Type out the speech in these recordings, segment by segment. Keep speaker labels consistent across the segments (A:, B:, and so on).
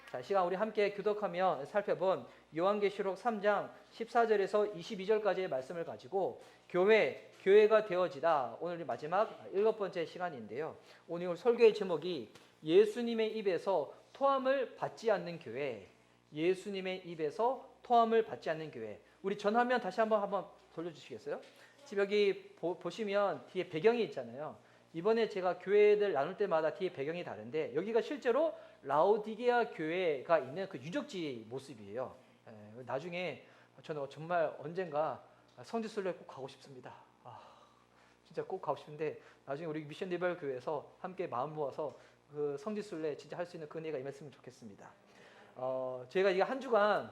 A: 자, 시간 우리 함께 교독하며 살펴본 요한계시록 3장 14절에서 22절까지의 말씀을 가지고 교회가 되어지다. 오늘 마지막 7번째 시간인데요. 오늘 설교의 제목이 예수님의 입에서 토함을 받지 않는 교회. 예수님의 입에서 토함을 받지 않는 교회. 우리 전화면 다시 한번 돌려주시겠어요? 지금 여기 보시면 뒤에 배경이 있잖아요. 이번에 제가 교회들 나눌 때마다 뒤에 배경이 다른데 여기가 실제로 라오디게아 교회가 있는 그 유적지 모습이에요. 나중에 저는 정말 언젠가 성지순례 꼭 가고 싶습니다. 진짜 꼭 가고 싶은데 나중에 우리 미션 리벌 교회에서 함께 마음 모아서 그 성지순례 진짜 할 수 있는 그 은혜가 임했으면 좋겠습니다. 저희가 이게 한 주간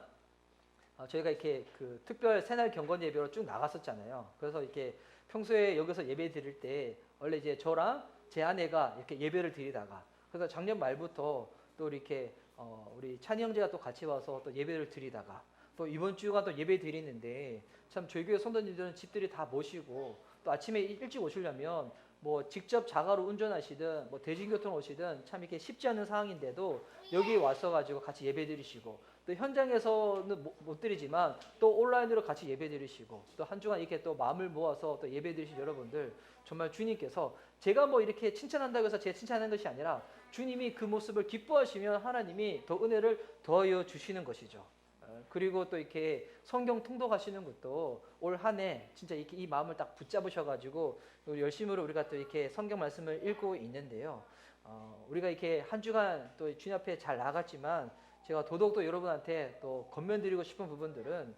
A: 저희가 이렇게 그 특별 새날 경건 예배로 쭉 나갔었잖아요. 그래서 이렇게 평소에 여기서 예배 드릴 때 원래 이제 저랑 제 아내가 이렇게 예배를 드리다가 그래서 작년 말부터 또 이렇게 우리 찬이 형제가 또 같이 와서 또 예배를 드리다가 또 이번 주가 또 예배 드리는데 참 저희 교회 성도님들은 집들이 다 모시고 또 아침에 일찍 오시려면 뭐 직접 자가로 운전하시든 뭐 대중교통 오시든 참 이렇게 쉽지 않은 상황인데도 여기 와서 가지고 같이 예배 드리시고 또 현장에서는 못 드리지만 또 온라인으로 같이 예배 드리시고 또 한 주간 이렇게 또 마음을 모아서 또 예배 드리신 여러분들 정말 주님께서 제가 뭐 이렇게 칭찬한다고 해서 제가 칭찬하는 것이 아니라 주님이 그 모습을 기뻐하시면 하나님이 더 은혜를 더하여 주시는 것이죠. 그리고 또 이렇게 성경 통독하시는 것도 올 한 해 진짜 이렇게 이 마음을 딱 붙잡으셔가지고 열심으로 우리가 또 이렇게 성경 말씀을 읽고 있는데요. 우리가 이렇게 한 주간 또 주님 앞에 잘 나갔지만 제가 더더욱 여러분한테 또 권면드리고 싶은 부분들은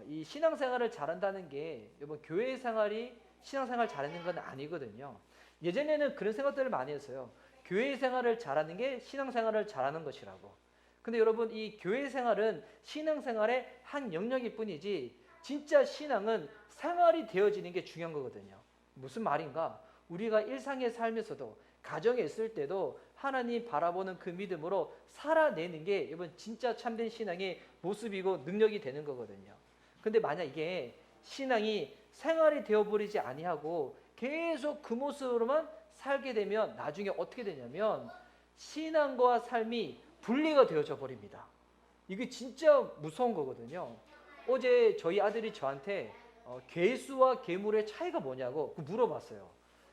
A: 이 신앙생활을 잘한다는 게 여러분 교회 생활이 신앙생활 잘하는 건 아니거든요. 예전에는 그런 생각들을 많이 했어요. 교회 생활을 잘하는 게 신앙생활을 잘하는 것이라고. 근데 여러분 이 교회 생활은 신앙생활의 한 영역일 뿐이지 진짜 신앙은 생활이 되어지는 게 중요한 거거든요. 무슨 말인가? 우리가 일상의 삶에서도 가정에 있을 때도 하나님 바라보는 그 믿음으로 살아내는 게 여러분 진짜 참된 신앙의 모습이고 능력이 되는 거거든요. 근데 만약 이게 신앙이 생활이 되어버리지 아니하고 계속 그 모습으로만 살게 되면 나중에 어떻게 되냐면 신앙과 삶이 분리가 되어져 버립니다. 이게 진짜 무서운 거거든요. 어제 저희 아들이 저한테 괴수와 괴물의 차이가 뭐냐고 물어봤어요.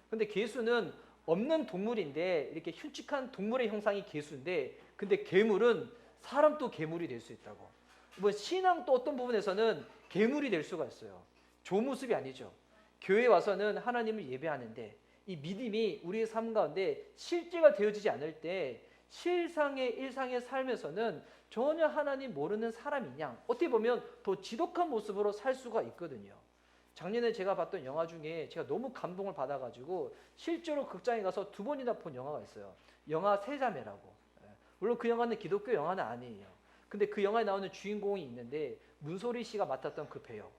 A: 근데 괴수는 없는 동물인데 이렇게 흉측한 동물의 형상이 괴수인데 근데 괴물은 사람도 괴물이 될 수 있다고. 뭐 신앙도 어떤 부분에서는 괴물이 될 수가 있어요. 좋은 모습이 아니죠. 교회에 와서는 하나님을 예배하는데 이 믿음이 우리의 삶 가운데 실제가 되어지지 않을 때 일상의 삶에서는 전혀 하나님 모르는 사람이냐 어떻게 보면 더 지독한 모습으로 살 수가 있거든요. 작년에 제가 봤던 영화 중에 제가 너무 감동을 받아가지고 실제로 극장에 가서 2번이나 본 영화가 있어요. 영화 세자매라고. 물론 그 영화는 기독교 영화는 아니에요. 근데 그 영화에 나오는 주인공이 있는데 문소리 씨가 맡았던 그 배역.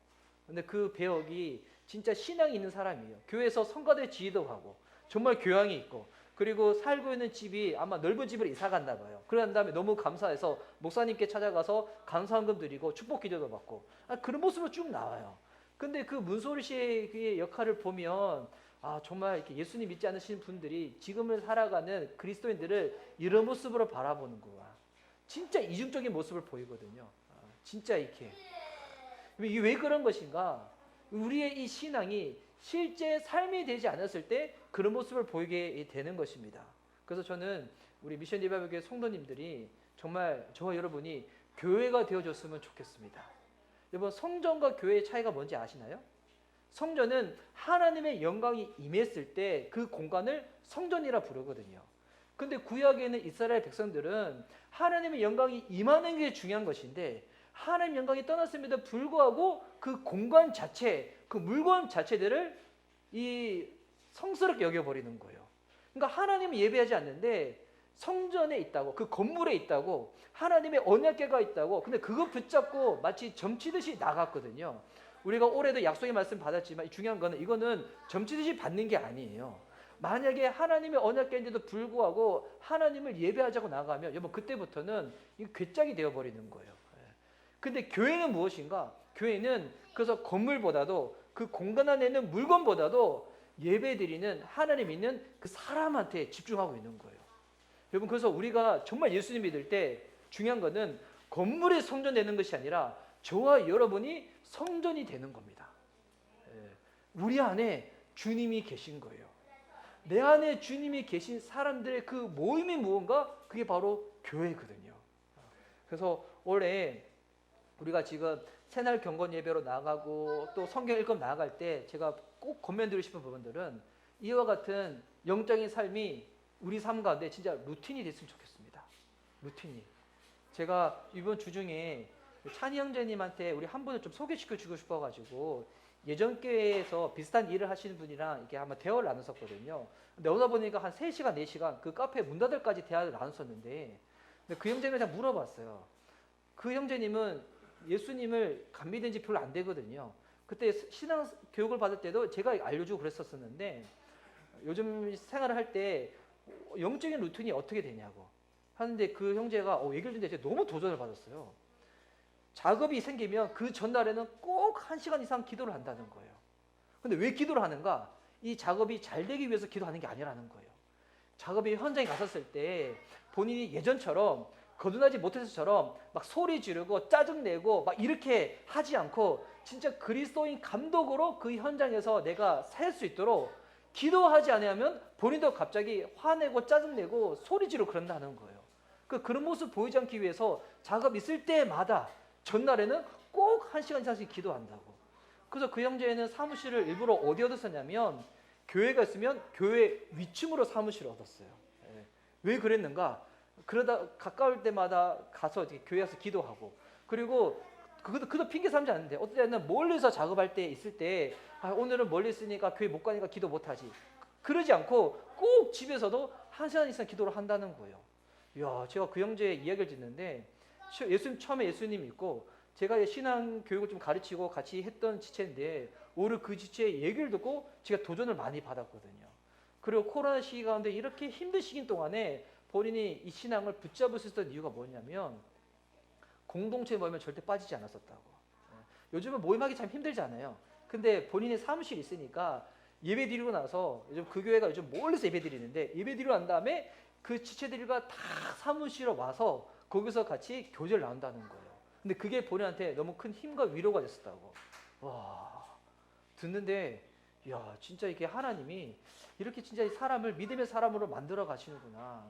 A: 근데 그 배역이 진짜 신앙이 있는 사람이에요. 교회에서 성가대 지휘도 하고 정말 교양이 있고 그리고 살고 있는 집이 아마 넓은 집으로 이사 갔나 봐요. 그런 다음에 너무 감사해서 목사님께 찾아가서 감사헌금 드리고 축복 기도도 받고 그런 모습으로 쭉 나와요. 근데 그 문소리 씨의 역할을 보면 정말 이렇게 예수님 믿지 않으시는 분들이 지금을 살아가는 그리스도인들을 이런 모습으로 바라보는구나. 진짜 이중적인 모습을 보이거든요. 진짜 이렇게. 이게 왜 그런 것인가? 우리의 이 신앙이 실제 삶이 되지 않았을 때 그런 모습을 보이게 되는 것입니다. 그래서 저는 우리 미션 리바이벌 교회 성도님들이 정말 저와 여러분이 교회가 되어줬으면 좋겠습니다. 여러분 성전과 교회의 차이가 뭔지 아시나요? 성전은 하나님의 영광이 임했을 때 그 공간을 성전이라 부르거든요. 근데 구약에는 이스라엘 백성들은 하나님의 영광이 임하는 게 중요한 것인데 하나님의 영광이 떠났음에도 불구하고 그 공간 자체, 그 물건 자체들을 이 성스럽게 여겨버리는 거예요. 그러니까 하나님을 예배하지 않는데 성전에 있다고, 그 건물에 있다고, 하나님의 언약궤가 있다고, 근데 그거 붙잡고 마치 점치듯이 나갔거든요. 우리가 올해도 약속의 말씀 받았지만 중요한 거는 이거는 점치듯이 받는 게 아니에요. 만약에 하나님의 언약궤인데도 불구하고 하나님을 예배하자고 나가면 여러분 그때부터는 이거 괴짝이 되어버리는 거예요. 근데 교회는 무엇인가? 교회는 그래서 건물보다도 그 공간 안에 있는 물건보다도 예배드리는 하나님 있는 그 사람한테 집중하고 있는 거예요. 여러분 그래서 우리가 정말 예수님 믿을 때 중요한 것은 건물이 성전되는 것이 아니라 저와 여러분이 성전이 되는 겁니다. 우리 안에 주님이 계신 거예요. 내 안에 주님이 계신 사람들의 그 모임이 무언가? 그게 바로 교회거든요. 그래서 올해 우리가 지금 새날 경건 예배로 나가고 또 성경 읽음 나아갈 때 제가 꼭 권면드리고 싶은 부분들은 이와 같은 영적인 삶이 우리 삶 가운데 진짜 루틴이 됐으면 좋겠습니다. 루틴이. 제가 이번 주 중에 찬희 형제님한테 우리 한 분을 좀 소개시켜 주고 싶어가지고 예전 교회에서 비슷한 일을 하시는 분이랑 이렇게 한번 대화를 나눴었거든요. 근데 오다 보니까 한 3시간, 4시간 그 카페 문 닫을 까지 대화를 나눴었는데 근데 그 형제님한테 물어봤어요. 그 형제님은 예수님을 감미된 지 별로 안 되거든요. 그때 신앙 교육을 받을 때도 제가 알려주고 그랬었는데 요즘 생활을 할 때 영적인 루틴이 어떻게 되냐고 하는데 그 형제가 얘기를 듣는데 제가 너무 도전을 받았어요. 작업이 생기면 그 전날에는 꼭 1시간 이상 기도를 한다는 거예요. 근데 왜 기도를 하는가? 이 작업이 잘 되기 위해서 기도하는 게 아니라는 거예요. 작업이 현장에 갔었을 때 본인이 예전처럼 거듭나지 못해서처럼 막 소리 지르고 짜증내고 막 이렇게 하지 않고 진짜 그리스도인 감독으로 그 현장에서 내가 살 수 있도록 기도하지 않으면 본인도 갑자기 화내고 짜증내고 소리 지르고 그런다는 거예요. 그런 모습 보이지 않기 위해서 작업 있을 때마다 전날에는 꼭 1시간 이상씩 기도한다고. 그래서 그 형제는 사무실을 일부러 어디 얻었었냐면 교회가 있으면 교회 위층으로 사무실을 얻었어요. 왜 그랬는가? 그러다 가까울 때마다 가서 교회 가서 기도하고 그리고 그것도 핑계 삼지 않는데 어떨 때는 멀리서 작업할 때 있을 때 오늘은 멀리 있으니까 교회 못 가니까 기도 못 하지. 그러지 않고 꼭 집에서도 1시간 이상 기도를 한다는 거예요. 이야, 제가 그 형제의 이야기를 듣는데 처음에 예수님 믿고 제가 신앙 교육을 좀 가르치고 같이 했던 지체인데 오히려 그 지체의 얘기를 듣고 제가 도전을 많이 받았거든요. 그리고 코로나 시기 가운데 이렇게 힘든 시기 동안에 본인이 이 신앙을 붙잡을 수 있었던 이유가 뭐냐면 공동체 모임에 절대 빠지지 않았었다고. 요즘은 모임하기 참 힘들잖아요. 근데 본인의 사무실이 있으니까 예배 드리고 나서 요즘 그 교회가 요즘 멀리서 예배 드리는데 예배 드리고 난 다음에 그 지체들과 다 사무실에 와서 거기서 같이 교제를 나눈다는 거예요. 근데 그게 본인한테 너무 큰 힘과 위로가 됐었다고. 와, 듣는데 야, 진짜 이게 하나님이 이렇게 진짜 사람을 믿음의 사람으로 만들어 가시는구나.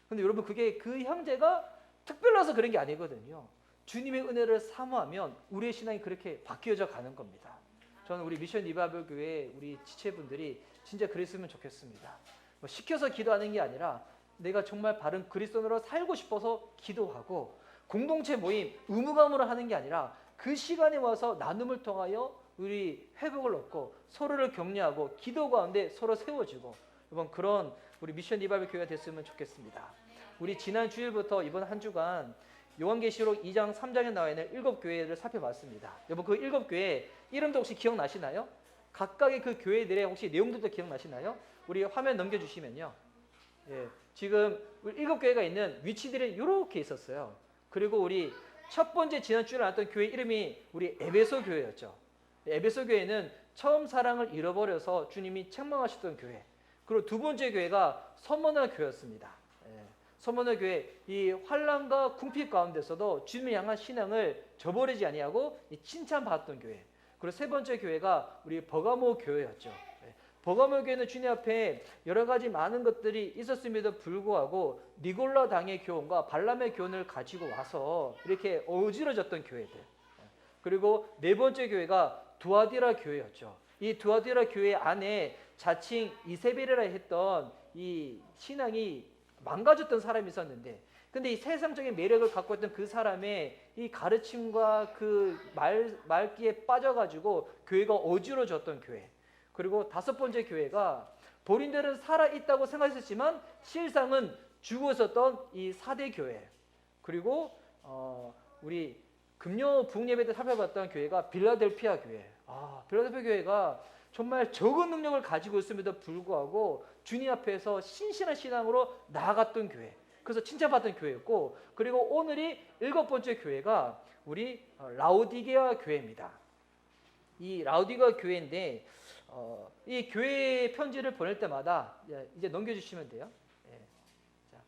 A: 근데 여러분 그게 그 형제가 특별해서 그런 게 아니거든요. 주님의 은혜를 사모하면 우리의 신앙이 그렇게 바뀌어져 가는 겁니다. 저는 우리 미션 리바이벌 교회 우리 지체분들이 진짜 그랬으면 좋겠습니다. 뭐 시켜서 기도하는 게 아니라 내가 정말 바른 그리스도인으로 살고 싶어서 기도하고 공동체 모임 의무감으로 하는 게 아니라 그 시간에 와서 나눔을 통하여 우리 회복을 얻고 서로를 격려하고 기도 가운데 서로 세워지고 이번 그런 우리 미션 리바이벌 교회가 됐으면 좋겠습니다. 우리 지난 주일부터 이번 한 주간 요한계시록 2장 3장에 나와 있는 7교회를 살펴봤습니다. 여러분 그 7교회 이름도 혹시 기억나시나요? 각각의 그 교회들의 혹시 내용들도 기억나시나요? 우리 화면 넘겨주시면요. 예, 지금 7교회가 있는 위치들이 이렇게 있었어요. 그리고 우리 첫 번째 지난 주일에 나왔던 교회 이름이 우리 에베소 교회였죠. 에베소 교회는 처음 사랑을 잃어버려서 주님이 책망하셨던 교회. 그리고 두 번째 교회가 서머나 교회였습니다. 서머나 교회 이 환난과 궁핍 가운데서도 주님을 향한 신앙을 저버리지 아니하고 칭찬받았던 교회. 그리고 세 번째 교회가 우리 버가모 교회였죠. 버가모 교회는 주님 앞에 여러 가지 많은 것들이 있었음에도 불구하고 니골라 당의 교훈과 발람의 교훈을 가지고 와서 이렇게 어지러졌던 교회들. 그리고 네 번째 교회가 두아디라 교회였죠. 이 두아디라 교회 안에 자칭 이세벨이라 했던 이 신앙이 망가졌던 사람이 있었는데 근데 이 세상적인 매력을 갖고 있던 그 사람의 이 가르침과 그 말기에 빠져가지고 교회가 어지러졌던 교회. 그리고 다섯 번째 교회가 본인들은 살아있다고 생각했지만 실상은 죽어 있었던 이 4대 교회. 그리고 우리 금요 부흥예배 때 살펴봤던 교회가 빌라델피아 교회. 빌라델피아 교회가 정말 적은 능력을 가지고 있음에도 불구하고 주님 앞에서 신실한 신앙으로 나아갔던 교회. 그래서 칭찬받던 교회였고 그리고 오늘이 7번째 교회가 우리 라오디게아 교회입니다. 이 라오디게아 교회인데 이 교회 편지를 보낼 때마다 이제 넘겨주시면 돼요. 자,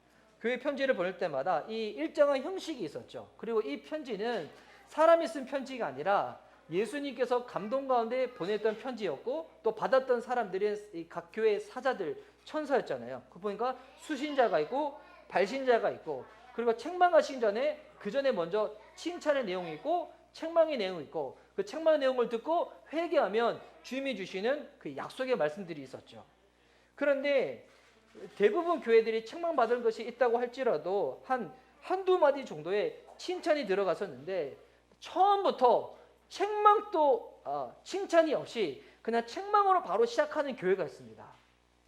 A: 교회 편지를 보낼 때마다 이 일정한 형식이 있었죠. 그리고 이 편지는 사람이 쓴 편지가 아니라 예수님께서 감동 가운데 보냈던 편지였고 또 받았던 사람들이 각 교회 사자들 천사였잖아요. 그 보니까 수신자가 있고 발신자가 있고 그리고 책망하신 전에 그 전에 먼저 칭찬의 내용이 있고 책망의 내용이 있고 그 책망의 내용을 듣고 회개하면 주님이 주시는 그 약속의 말씀들이 있었죠. 그런데 대부분 교회들이 책망받은 것이 있다고 할지라도 한두 마디 정도의 칭찬이 들어갔었는데 처음부터 책망도 칭찬이 없이 그냥 책망으로 바로 시작하는 교회가 있습니다.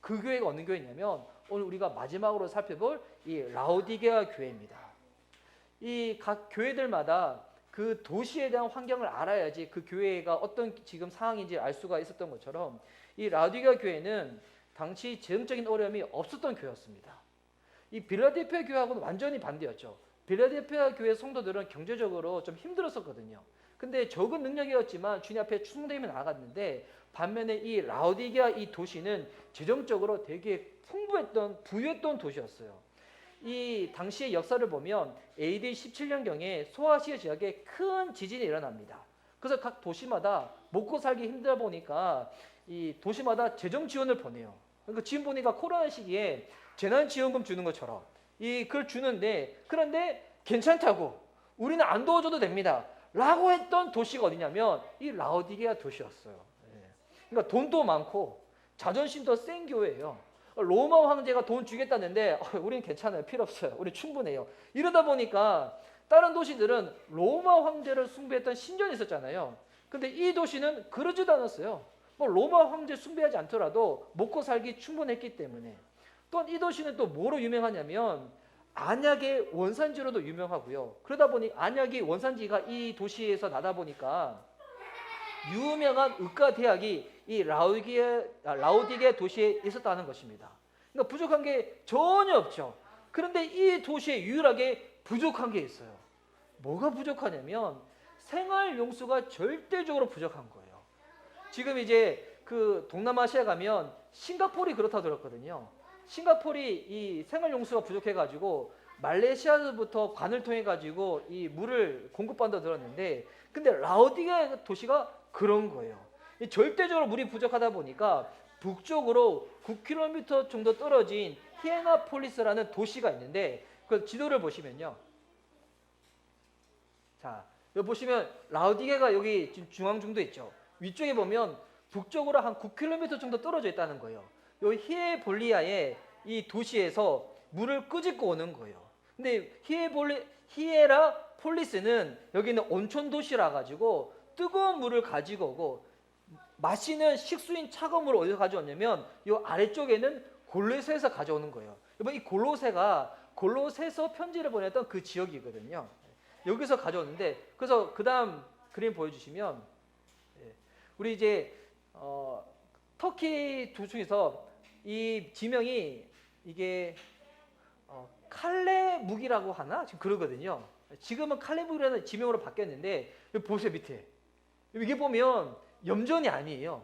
A: 그 교회가 어느 교회냐면 오늘 우리가 마지막으로 살펴볼 이 라오디게아 교회입니다. 이 각 교회들마다 그 도시에 대한 환경을 알아야지 그 교회가 어떤 지금 상황인지 알 수가 있었던 것처럼 이 라오디게아 교회는 당시 재정적인 어려움이 없었던 교회였습니다. 이 빌라델피아 교회하고는 완전히 반대였죠. 빌라델피아 교회 성도들은 경제적으로 좀 힘들었었거든요. 근데 적은 능력이었지만 주님 앞에 충성되며 나아갔는데 반면에 이 라오디게아 이 도시는 재정적으로 되게 풍부했던 부유했던 도시였어요. 이 당시의 역사를 보면 AD 17년경에 소아시아 지역에 큰 지진이 일어납니다. 그래서 각 도시마다 먹고 살기 힘들다 보니까 이 도시마다 재정 지원을 보내요. 그러니까 지금 보니까 코로나 시기에 재난지원금 주는 것처럼 그걸 주는데 그런데 괜찮다고 우리는 안 도와줘도 됩니다. 라고 했던 도시가 어디냐면 이 라오디게아 도시였어요. 그러니까 돈도 많고 자존심도 센 교회예요. 로마 황제가 돈 주겠다는데 우리는 괜찮아요. 필요 없어요. 우리 충분해요. 이러다 보니까 다른 도시들은 로마 황제를 숭배했던 신전이 있었잖아요. 근데 이 도시는 그러지도 않았어요. 뭐 로마 황제 숭배하지 않더라도 먹고 살기 충분했기 때문에. 또한 이 도시는 또 뭐로 유명하냐면 안약의 원산지로도 유명하고요. 그러다 보니 안약이 원산지가 이 도시에서 나다 보니까 유명한 의과 대학이 이 라오디게아 도시에 있었다는 것입니다. 그러니까 부족한 게 전혀 없죠. 그런데 이 도시에 유일하게 부족한 게 있어요. 뭐가 부족하냐면 생활 용수가 절대적으로 부족한 거예요. 지금 이제 그 동남아시아 가면 싱가포르이 그렇다고 들었거든요. 싱가포르이 이 생활 용수가 부족해가지고 말레이시아부터 관을 통해 가지고 이 물을 공급한다고 들었는데, 근데 라오디게아 도시가 그런 거예요. 절대적으로 물이 부족하다 보니까 북쪽으로 9km 정도 떨어진 히에나폴리스라는 도시가 있는데 그 지도를 보시면요. 자, 여기 보시면 라오디게아가 여기 지금 중앙중도에 있죠. 위쪽에 보면 북쪽으로 한 9km 정도 떨어져 있다는 거예요. 여기 히에볼리아의 이 도시에서 물을 끄집고 오는 거예요. 근데 히에라폴리스는 여기는 온천 도시라 가지고 뜨거운 물을 가지고 오고 마시는 식수인 차가운 물을 어디서 가져왔냐면 이 아래쪽에는 골로새에서 가져오는 거예요. 여러분 이 골로새서 편지를 보냈던 그 지역이거든요. 여기서 가져오는데 그래서 그 다음 그림 보여주시면 우리 이제 터키 도중에서 이 지명이 이게 칼레묵이라고 하나? 지금 그러거든요. 지금은 칼레묵이라는 지명으로 바뀌었는데 보세요 밑에 이게 보면 염전이 아니에요.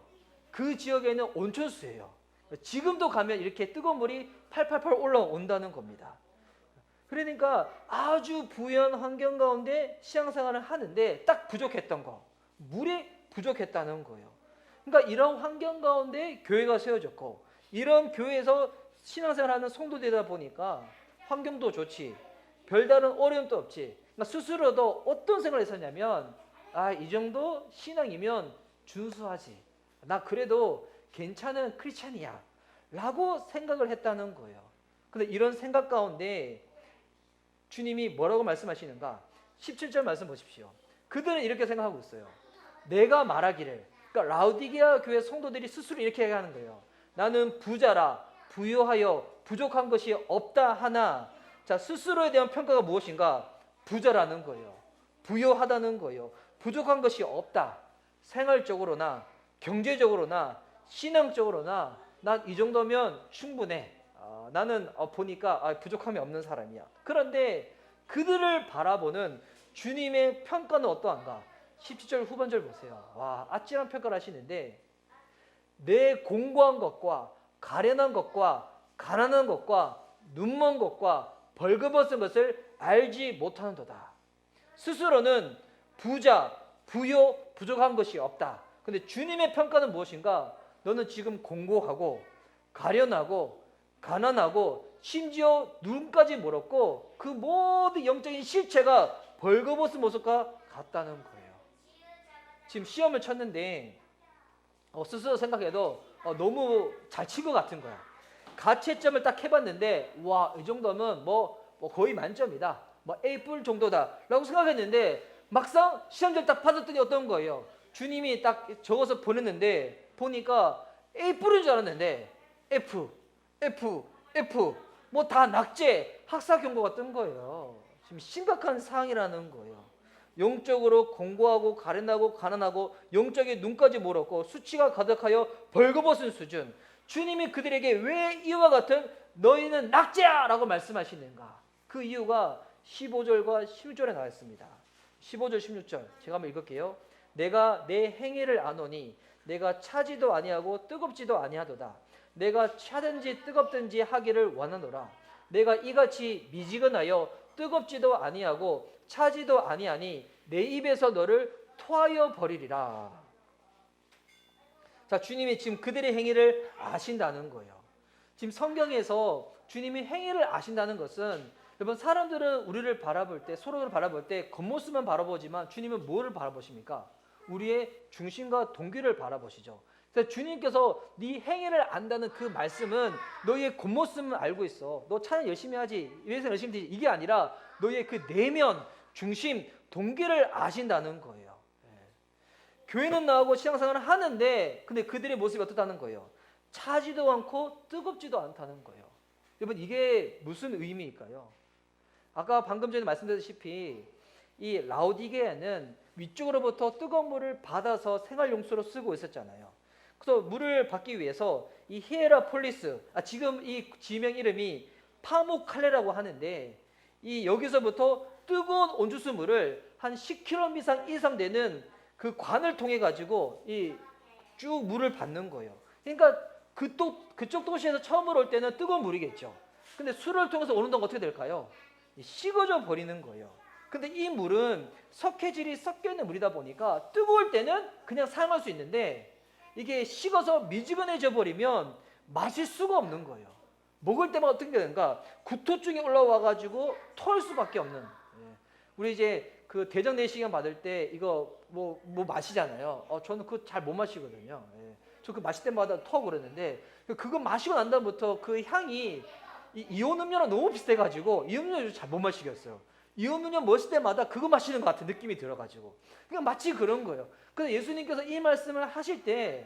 A: 그 지역에는 온천수예요. 지금도 가면 이렇게 뜨거운 물이 팔팔팔 올라온다는 겁니다. 그러니까 아주 부유한 환경 가운데 신앙생활을 하는데 딱 부족했던 거, 물이 부족했다는 거예요. 그러니까 이런 환경 가운데 교회가 세워졌고 이런 교회에서 신앙생활하는 성도되다 보니까 환경도 좋지, 별다른 어려움도 없지. 그러니까 스스로도 어떤 생각을 했었냐면 이 정도 신앙이면 준수하지. 나 그래도 괜찮은 크리스찬이야. 라고 생각을 했다는 거예요. 근데 이런 생각 가운데 주님이 뭐라고 말씀하시는가? 17절 말씀 보십시오. 그들은 이렇게 생각하고 있어요. 내가 말하기를, 그러니까 라오디게아 교회 성도들이 스스로 이렇게 얘기하는 거예요. 나는 부자라 부유하여 부족한 것이 없다 하나, 자 스스로에 대한 평가가 무엇인가? 부자라는 거예요. 부유하다는 거예요. 부족한 것이 없다. 생활적으로나 경제적으로나 신앙적으로나 난 이 정도면 충분해. 나는 보니까 부족함이 없는 사람이야. 그런데 그들을 바라보는 주님의 평가는 어떠한가? 17절 후반절 보세요. 와, 아찔한 평가를 하시는데 내 공고한 것과 가련한 것과 가난한 것과 눈먼 것과 벌거벗은 것을 알지 못하는도다. 스스로는 부자, 부요, 부족한 것이 없다. 근데 주님의 평가는 무엇인가? 너는 지금 공고하고 가련하고 가난하고 심지어 눈까지 멀었고 그 모든 영적인 실체가 벌거벗은 모습과 같다는 거예요. 지금 시험을 쳤는데 스스로 생각해도 너무 잘 친 것 같은 거야. 가채점을 딱 해봤는데 와, 이 정도면 뭐 거의 만점이다. 뭐 A+ 정도다 라고 생각했는데 막상 시험지를 딱 받았더니 어떤 거예요? 주님이 딱 적어서 보냈는데 보니까 A+인 줄 알았는데 F 뭐 다 낙제, 학사 경고가 뜬 거예요. 지금 심각한 상황이라는 거예요. 영적으로 공고하고 가련하고 가난하고 영적인 눈까지 멀었고 수치가 가득하여 벌거벗은 수준. 주님이 그들에게 왜 이와 같은 너희는 낙제야 라고 말씀하시는가? 그 이유가 15절과 16절에 나와 있습니다. 15절 16절 제가 한번 읽을게요. 내가 내 행위를 아노니 내가 차지도 아니하고 뜨겁지도 아니하도다. 내가 차든지 뜨겁든지 하기를 원하노라. 내가 이같이 미지근하여 뜨겁지도 아니하고 차지도 아니하니 내 입에서 너를 토하여 버리리라. 자, 주님이 지금 그들의 행위를 아신다는 거예요. 지금 성경에서 주님이 행위를 아신다는 것은 여러분 사람들은 우리를 바라볼 때 서로를 바라볼 때 겉모습만 바라보지만 주님은 뭐를 바라보십니까? 우리의 중심과 동기를 바라보시죠. 그래서 주님께서 네 행위를 안다는 그 말씀은 너의 겉모습은 알고 있어. 너 찬양 열심히 하지. 위해서 열심히 하지. 이게 아니라 너의 그 내면, 중심, 동기를 아신다는 거예요. 교회는 나오고 신앙생활을 하는데 근데 그들의 모습이 어떻다는 거예요? 차지도 않고 뜨겁지도 않다는 거예요. 여러분 이게 무슨 의미일까요? 아까 방금 전에 말씀드렸다시피 이 라오디게아는 위쪽으로부터 뜨거운 물을 받아서 생활용수로 쓰고 있었잖아요. 그래서 물을 받기 위해서 이 히에라폴리스, 지금 이 지명 이름이 파무칼레라고 하는데 이 여기서부터 뜨거운 온주수 물을 한 10km 이상 되는 그 관을 통해 가지고 이 쭉 물을 받는 거예요. 그러니까 그쪽 도시에서 처음으로 올 때는 뜨거운 물이겠죠. 근데 수로를 통해서 오는 동안 어떻게 될까요? 식어져 버리는 거예요. 근데 이 물은 석회질이 섞여 있는 물이다 보니까 뜨거울 때는 그냥 사용할 수 있는데 이게 식어서 미지근해져 버리면 마실 수가 없는 거예요. 먹을 때마다 어떻게 되는가? 구토증이 올라와 가지고 토할 수밖에 없는. 우리 이제 그 대장 내시경 받을 때 이거 뭐 마시잖아요. 저는 그거 잘 못 마시거든요. 저 그 마실 때마다 토하고 그러는데 그거 마시고 난 다음부터 그 향이 이온 음료랑 너무 비슷해가지고 이 음료 잘 못 마시겠어요. 이온 음료 마실 때마다 그거 마시는 것 같은 느낌이 들어가지고 그냥 마치 그런 거예요. 그래서 예수님께서 이 말씀을 하실 때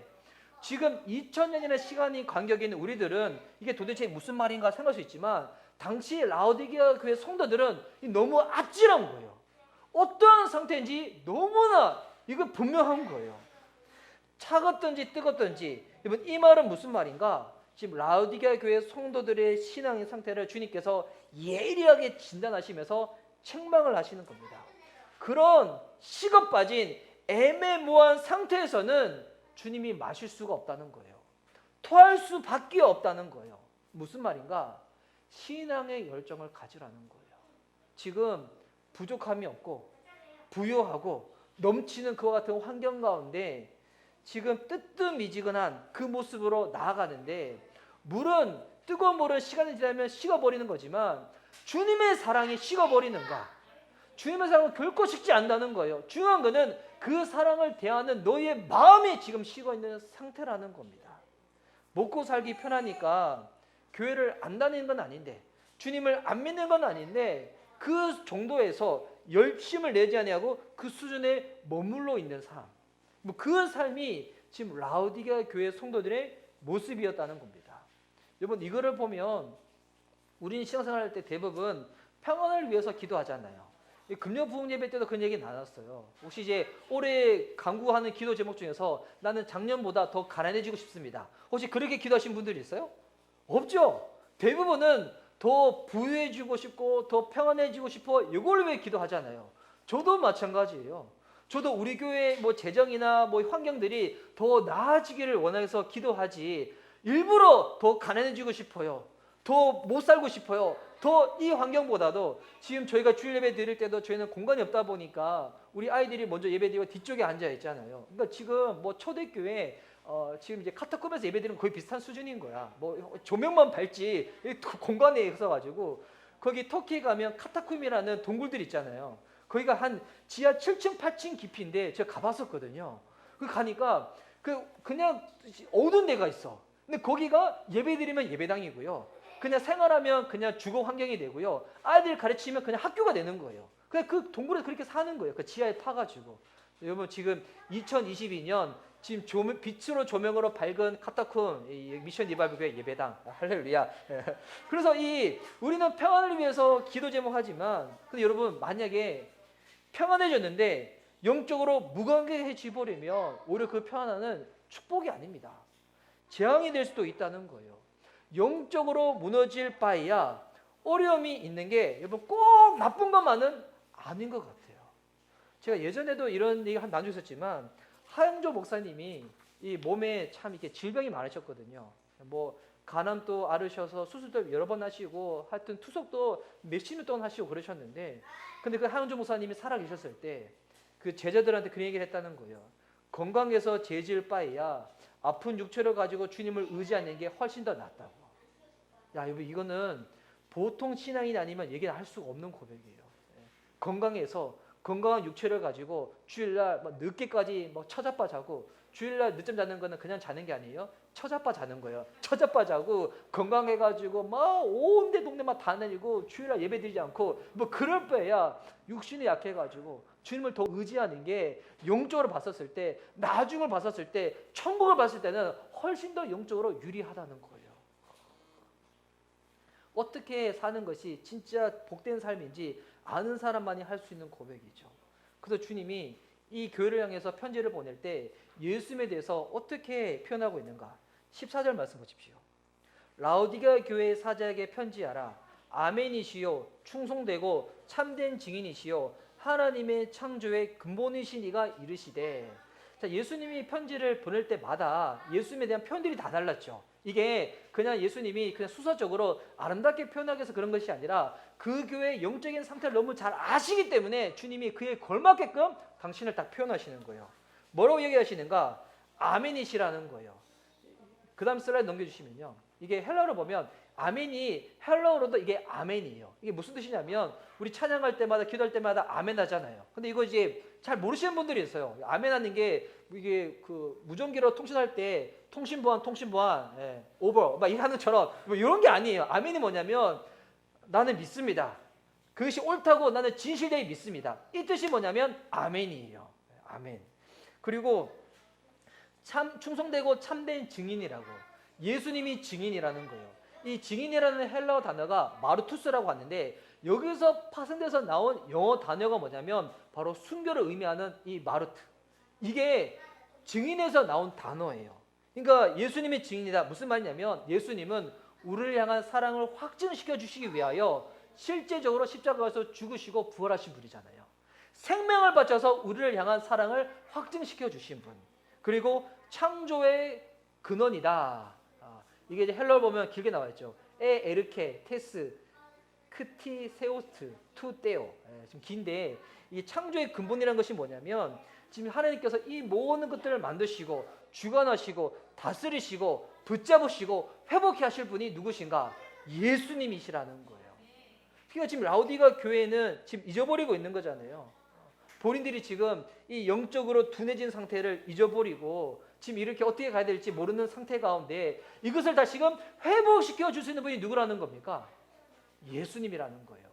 A: 지금 2000년이라는 시간이 간격이 있는 우리들은 이게 도대체 무슨 말인가 생각할 수 있지만 당시 라오디게아 교회 성도들은 너무 아찔한 거예요. 어떠한 상태인지 너무나 이거 분명한 거예요. 차갑든지 뜨겁든지. 여러분 이 말은 무슨 말인가? 지금 라오디게아 교회 성도들의 신앙의 상태를 주님께서 예리하게 진단하시면서 책망을 하시는 겁니다. 그런 식어 빠진 애매모호한 상태에서는 주님이 마실 수가 없다는 거예요. 토할 수밖에 없다는 거예요. 무슨 말인가? 신앙의 열정을 가지라는 거예요. 지금 부족함이 없고 부요하고 넘치는 그와 같은 환경 가운데 지금 뜨뜻미지근한 그 모습으로 나아가는데 물은 뜨거운 물은 시간이 지나면 식어버리는 거지만 주님의 사랑이 식어버리는가? 주님의 사랑은 결코 식지 않는다는 거예요. 중요한 거는 그 사랑을 대하는 너의 마음이 지금 식어있는 상태라는 겁니다. 먹고 살기 편하니까 교회를 안 다니는 건 아닌데 주님을 안 믿는 건 아닌데 그 정도에서 열심을 내지 아니하고 그 수준에 머물러 있는 삶. 그 삶이 지금 라오디게아 교회 성도들의 모습이었다는 겁니다. 여러분 이거를 보면 우리는 신앙생활할 때 대부분 평안을 위해서 기도하잖아요. 금요 부흥 예배 때도 그런 얘기 나눴어요. 혹시 이제 올해 간구하는 기도 제목 중에서 나는 작년보다 더 가난해지고 싶습니다. 혹시 그렇게 기도하신 분들이 있어요? 없죠. 대부분은 더 부유해지고 싶고 더 평안해지고 싶어 이걸 위해 기도하잖아요. 저도 마찬가지예요. 저도 우리 교회 재정이나 환경들이 더 나아지기를 원해서 기도하지 일부러 더 가난해지고 싶어요. 더 못 살고 싶어요. 더 이 환경보다도 지금 저희가 주일 예배 드릴 때도 저희는 공간이 없다 보니까 우리 아이들이 먼저 예배 드리고 뒤쪽에 앉아 있잖아요. 그러니까 지금 뭐 초대교회 지금 이제 카타콤에서 예배 드리는 거의 비슷한 수준인 거야. 뭐 조명만 밝지 공간에 있어가지고 거기 터키 가면 카타콤이라는 동굴들 있잖아요. 거기가 한 지하 7층, 8층 깊이인데 제가 가봤었거든요. 그 가니까 그냥 어두운 데가 있어. 근데 거기가 예배드리면 예배당이고요. 그냥 생활하면 그냥 주거 환경이 되고요. 아이들 가르치면 그냥 학교가 되는 거예요. 그냥 그 동굴에서 그렇게 사는 거예요. 그 지하에 파가지고. 여러분 지금 2022년 지금 빛으로 조명으로 밝은 카타콤 미션 리바이벌 교회 예배당. 할렐루야. 그래서 우리는 평안을 위해서 기도 제목하지만 근데 여러분 만약에 평안해졌는데 영적으로 무관계해져 버리면 오히려 그 평안은 축복이 아닙니다. 재앙이 될 수도 있다는 거예요. 영적으로 무너질 바에야 어려움이 있는 게 여러분 꼭 나쁜 것만은 아닌 것 같아요. 제가 예전에도 이런 얘기 한 나누고 있었지만 하영조 목사님이 이 몸에 참 이렇게 질병이 많으셨거든요. 뭐 간암도 앓으셔서 수술도 여러 번 하시고 하여튼 투석도 몇십 년 동안 하시고 그러셨는데 근데 그 하영조 목사님이 살아 계셨을 때 그 제자들한테 그런 얘기를 했다는 거예요. 건강해서 죄질 바에야 아픈 육체를 가지고 주님을 의지하는 게 훨씬 더 낫다고. 야, 여러분 이거는 보통 신앙인이 아니면 얘기를 할 수가 없는 고백이에요. 건강해서 건강한 육체를 가지고 주일날 늦게까지 처자빠 자고 주일날 늦잠 자는 거는 그냥 자는 게 아니에요. 처자빠 자는 거예요. 처자빠 자고 건강해가지고 온 데 동네만 다 다니고 주일날 예배 드리지 않고 그럴 바에야 육신이 약해가지고 주님을 더 의지하는 게 영적으로 봤었을 때 나중을 봤었을 때 천국을 봤을 때는 훨씬 더 영적으로 유리하다는 거예요. 어떻게 사는 것이 진짜 복된 삶인지 아는 사람만이 할 수 있는 고백이죠. 그래서 주님이 이 교회를 향해서 편지를 보낼 때 예수님에 대해서 어떻게 표현하고 있는가? 14절 말씀 보십시오. 라오디게아 교회 사자에게 편지하라. 아멘이시요 충성되고 참된 증인이시요 하나님의 창조의 근본이신 이가 이르시되. 자, 예수님이 편지를 보낼 때마다 예수님에 대한 표현들이 다 달랐죠. 이게 그냥 예수님이 그냥 수사적으로 아름답게 표현하기 위해서 그런 것이 아니라 그 교회의 영적인 상태를 너무 잘 아시기 때문에 주님이 그에 걸맞게끔 당신을 딱 표현하시는 거예요. 뭐라고 얘기하시는가? 아멘이시라는 거예요. 그 다음 슬라이드 넘겨주시면요. 이게 헬라어로 보면 아멘이 헬라어로도 이게 아멘이에요. 이게 무슨 뜻이냐면 우리 찬양할 때마다 기도할 때마다 아멘 하잖아요. 근데 이거 이제 잘 모르시는 분들이 있어요. 아멘 하는 게 이게 그 무전기로 통신할 때 통신보안 오버 막 하는 처럼 이런 게 아니에요. 아멘이 뭐냐면 나는 믿습니다. 그것이 옳다고 나는 진실되게 믿습니다. 이 뜻이 뭐냐면 아멘이에요. 아멘. 그리고 참 충성되고 참된 증인이라고. 예수님이 증인이라는 거예요. 이 증인이라는 헬라어 단어가 마르투스라고 하는데 여기서 파생돼서 나온 영어 단어가 뭐냐면 바로 순교를 의미하는 이 마르트. 이게 증인에서 나온 단어예요. 그러니까 예수님이 증인이다. 무슨 말이냐면 예수님은 우리를 향한 사랑을 확증시켜 주시기 위하여 실제적으로 십자가에서 죽으시고 부활하신 분이잖아요. 생명을 바쳐서 우리를 향한 사랑을 확증시켜 주신 분. 그리고 창조의 근원이다. 이게 이제 헬러를 보면 길게 나와 있죠. 에르케 테스 크티 세오스트 투 떼오. 좀 긴데 이 창조의 근본이라는 것이 뭐냐면 지금 하나님께서 이 모든 것들을 만드시고 주관하시고 다스리시고 붙잡으시고 회복해 하실 분이 누구신가? 예수님이시라는 거예요. 그러니까 지금 라오디게아 교회는 지금 잊어버리고 있는 거잖아요. 본인들이 지금 이 영적으로 둔해진 상태를 잊어버리고 지금 이렇게 어떻게 가야 될지 모르는 상태 가운데 이것을 다시금 회복시켜 줄 수 있는 분이 누구라는 겁니까? 예수님이라는 거예요.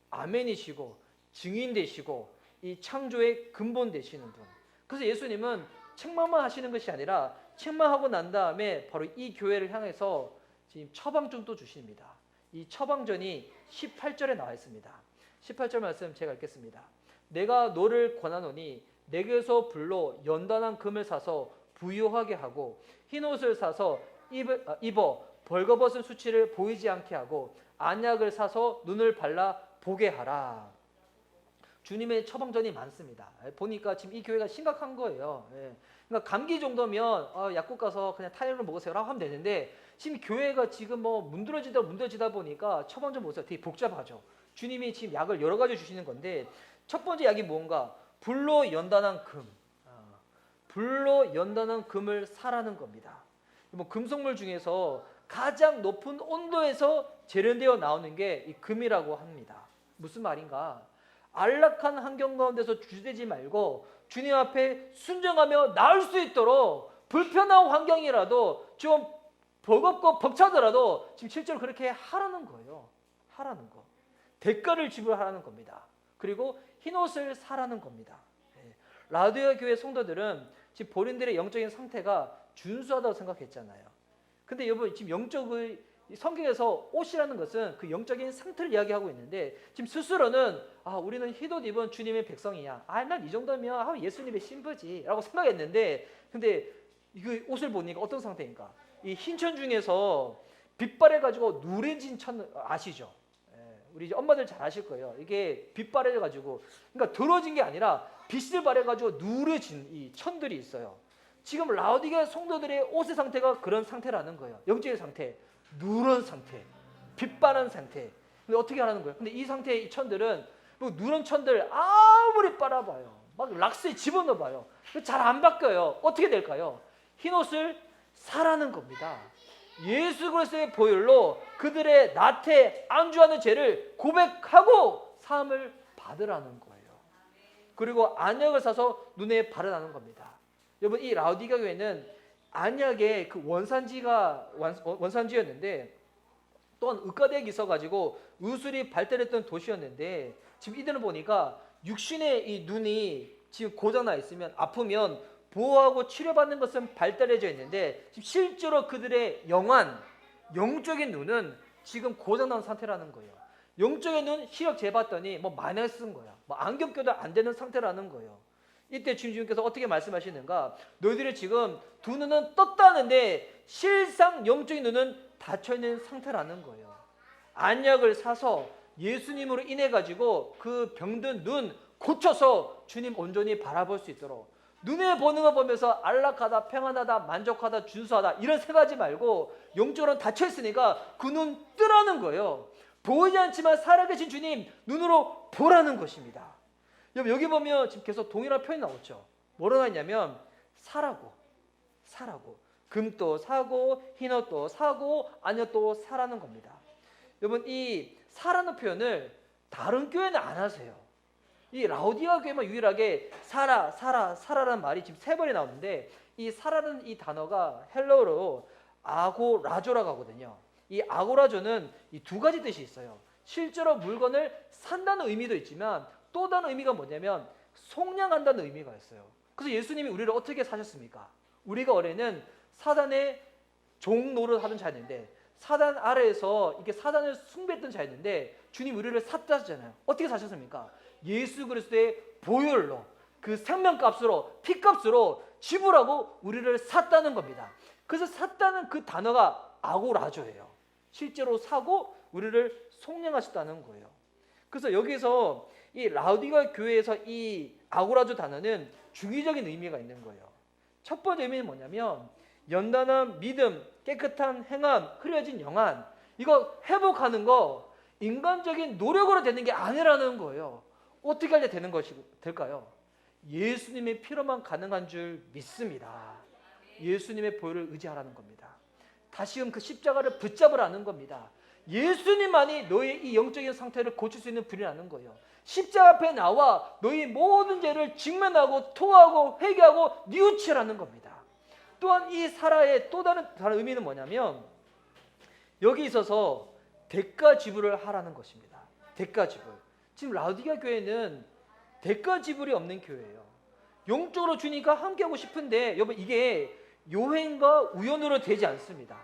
A: 아멘이시고 증인 되시고 이 창조의 근본 되시는 분. 그래서 예수님은 책망만 하시는 것이 아니라 책망하고 난 다음에 바로 이 교회를 향해서 지금 처방전도 주십니다. 이 처방전이 18절에 나와 있습니다. 18절 말씀 제가 읽겠습니다. 내가 너를 권하노니 내게서 불로 연단한 금을 사서 부유하게 하고 흰옷을 사서 입어 벌거벗은 수치를 보이지 않게 하고 안약을 사서 눈을 발라 보게 하라. 주님의 처방전이 많습니다. 보니까 지금 이 교회가 심각한 거예요. 그러니까 감기 정도면 약국 가서 그냥 타이레놀 먹으세요라고 하면 되는데 지금 교회가 지금 뭐 문드러지다 보니까 처방전 보세요. 되게 복잡하죠. 주님이 지금 약을 여러 가지 주시는 건데 첫 번째 약이 뭔가? 불로 연단한 금. 불로 연단한 금을 사라는 겁니다. 뭐 금속물 중에서 가장 높은 온도에서 재련되어 나오는 게 이 금이라고 합니다. 무슨 말인가? 안락한 환경 가운데서 주저되지 말고 주님 앞에 순종하며 나을 수 있도록 불편한 환경이라도 좀 버겁고 벅차더라도 지금 실제로 그렇게 하라는 거예요. 하라는 거. 대가를 지불하라는 겁니다. 그리고 흰옷을 사라는 겁니다. 라우디게아 교회 성도들은 지금 본인들의 영적인 상태가 준수하다고 생각했잖아요. 근데 여러분 지금 성경에서 옷이라는 것은 그 영적인 상태를 이야기하고 있는데 지금 스스로는 우리는 흰옷 입은 주님의 백성이야. 난 이 정도면 예수님의 신부지 라고 생각했는데 근데 이 옷을 보니까 어떤 상태인가? 이 흰천 중에서 빛발해가지고 누래진 천 아시죠? 우리 이제 엄마들 잘 아실 거예요. 이게 빛발해가지고 그러니까 더러워진 게 아니라 빛을 발해가지고 누래진 이 천들이 있어요. 지금 라우디게아 성도들의 옷의 상태가 그런 상태라는 거예요. 영적인 상태, 누런 상태, 빛바른 상태. 근데 어떻게 하라는 거예요? 근데 이 상태의 이 천들은 뭐 누런 천들 아무리 빨아봐요. 막 락스에 집어넣어봐요. 잘 안 바뀌어요. 어떻게 될까요? 흰옷을 사라는 겁니다. 예수 그리스도의 보혈로 그들의 나태 안주하는 죄를 고백하고 사함을 받으라는 거예요. 그리고 안약을 사서 눈에 바르라는 겁니다. 여러분 이 라우디게아 교회는 안약의 그 원산지였는데 또한 의과대학이 있어가지고 의술이 발달했던 도시였는데 지금 이들은 보니까 육신의 이 눈이 지금 고장나 있으면 아프면 보호하고 치료받는 것은 발달해져 있는데 지금 실제로 그들의 영적인 눈은 지금 고장난 상태라는 거예요. 영적인 눈 시력 재봤더니 뭐 마이너스 쓴 거야. 뭐 안경 껴도 안 되는 상태라는 거예요. 이때 주님께서 어떻게 말씀하시는가? 너희들이 지금 두 눈은 떴다는데 실상 영적인 눈은 닫혀있는 상태라는 거예요. 안약을 사서 예수님으로 인해 가지고 그 병든 눈 고쳐서 주님 온전히 바라볼 수 있도록 눈에 보는 거 보면서 안락하다, 평안하다, 만족하다, 준수하다 이런 생각하지 말고 영적으로는 닫혀있으니까 그 눈 뜨라는 거예요. 보이지 않지만 살아계신 주님 눈으로 보라는 것입니다. 여기 보면 지금 계속 동일한 표현이 나오죠. 뭐라고 했냐면 사라고 금도 사고 흰옷도 사고 안약도 사라는 겁니다. 여러분 이 사라는 표현을 다른 교회는 안 하세요. 이 라우디게아 교회만 유일하게 사라라는 말이 지금 3번이 나오는데 이 사라는 이 단어가 헬라어로 아고라조라고 하거든요. 이 아고라조는 이 두 가지 뜻이 있어요. 실제로 물건을 산다는 의미도 있지만 또 다른 의미가 뭐냐면 속량한다는 의미가 있어요. 그래서 예수님이 우리를 어떻게 사셨습니까? 우리가 원래는 사단의 종 노릇하던 자였는데 사단 아래에서 이렇게 사단을 숭배했던 자였는데 주님 우리를 샀다잖아요. 어떻게 사셨습니까? 예수 그리스도의 보혈로 그 생명값으로 피값으로 지불하고 우리를 샀다는 겁니다. 그래서 샀다는 그 단어가 아고라조예요. 실제로 사고 우리를 속량하셨다는 거예요. 그래서 여기서 이 라우디게아 교회에서 이 아고라조 단어는 중의적인 의미가 있는 거예요. 첫 번째 의미는 뭐냐면 연단한 믿음, 깨끗한 행함, 흐려진 영안 이거 회복하는 거 인간적인 노력으로 되는 게 아니라는 거예요. 어떻게 할 때 되는 것이 될까요? 예수님의 피로만 가능한 줄 믿습니다. 예수님의 보혈을 의지하라는 겁니다. 다시금 그 십자가를 붙잡으라는 겁니다. 예수님만이 너의 이 영적인 상태를 고칠 수 있는 분이라는 거예요. 십자가 앞에 나와 너희 모든 죄를 직면하고 토하고 회개하고 뉘우치라는 겁니다. 또한 이 사라의 또 다른 의미는 뭐냐면 여기 있어서 대가 지불을 하라는 것입니다. 대가 지불. 지금 라우디게아 교회는 대가 지불이 없는 교회예요. 영적으로 주님과 함께하고 싶은데 여러분 이게 요행과 우연으로 되지 않습니다.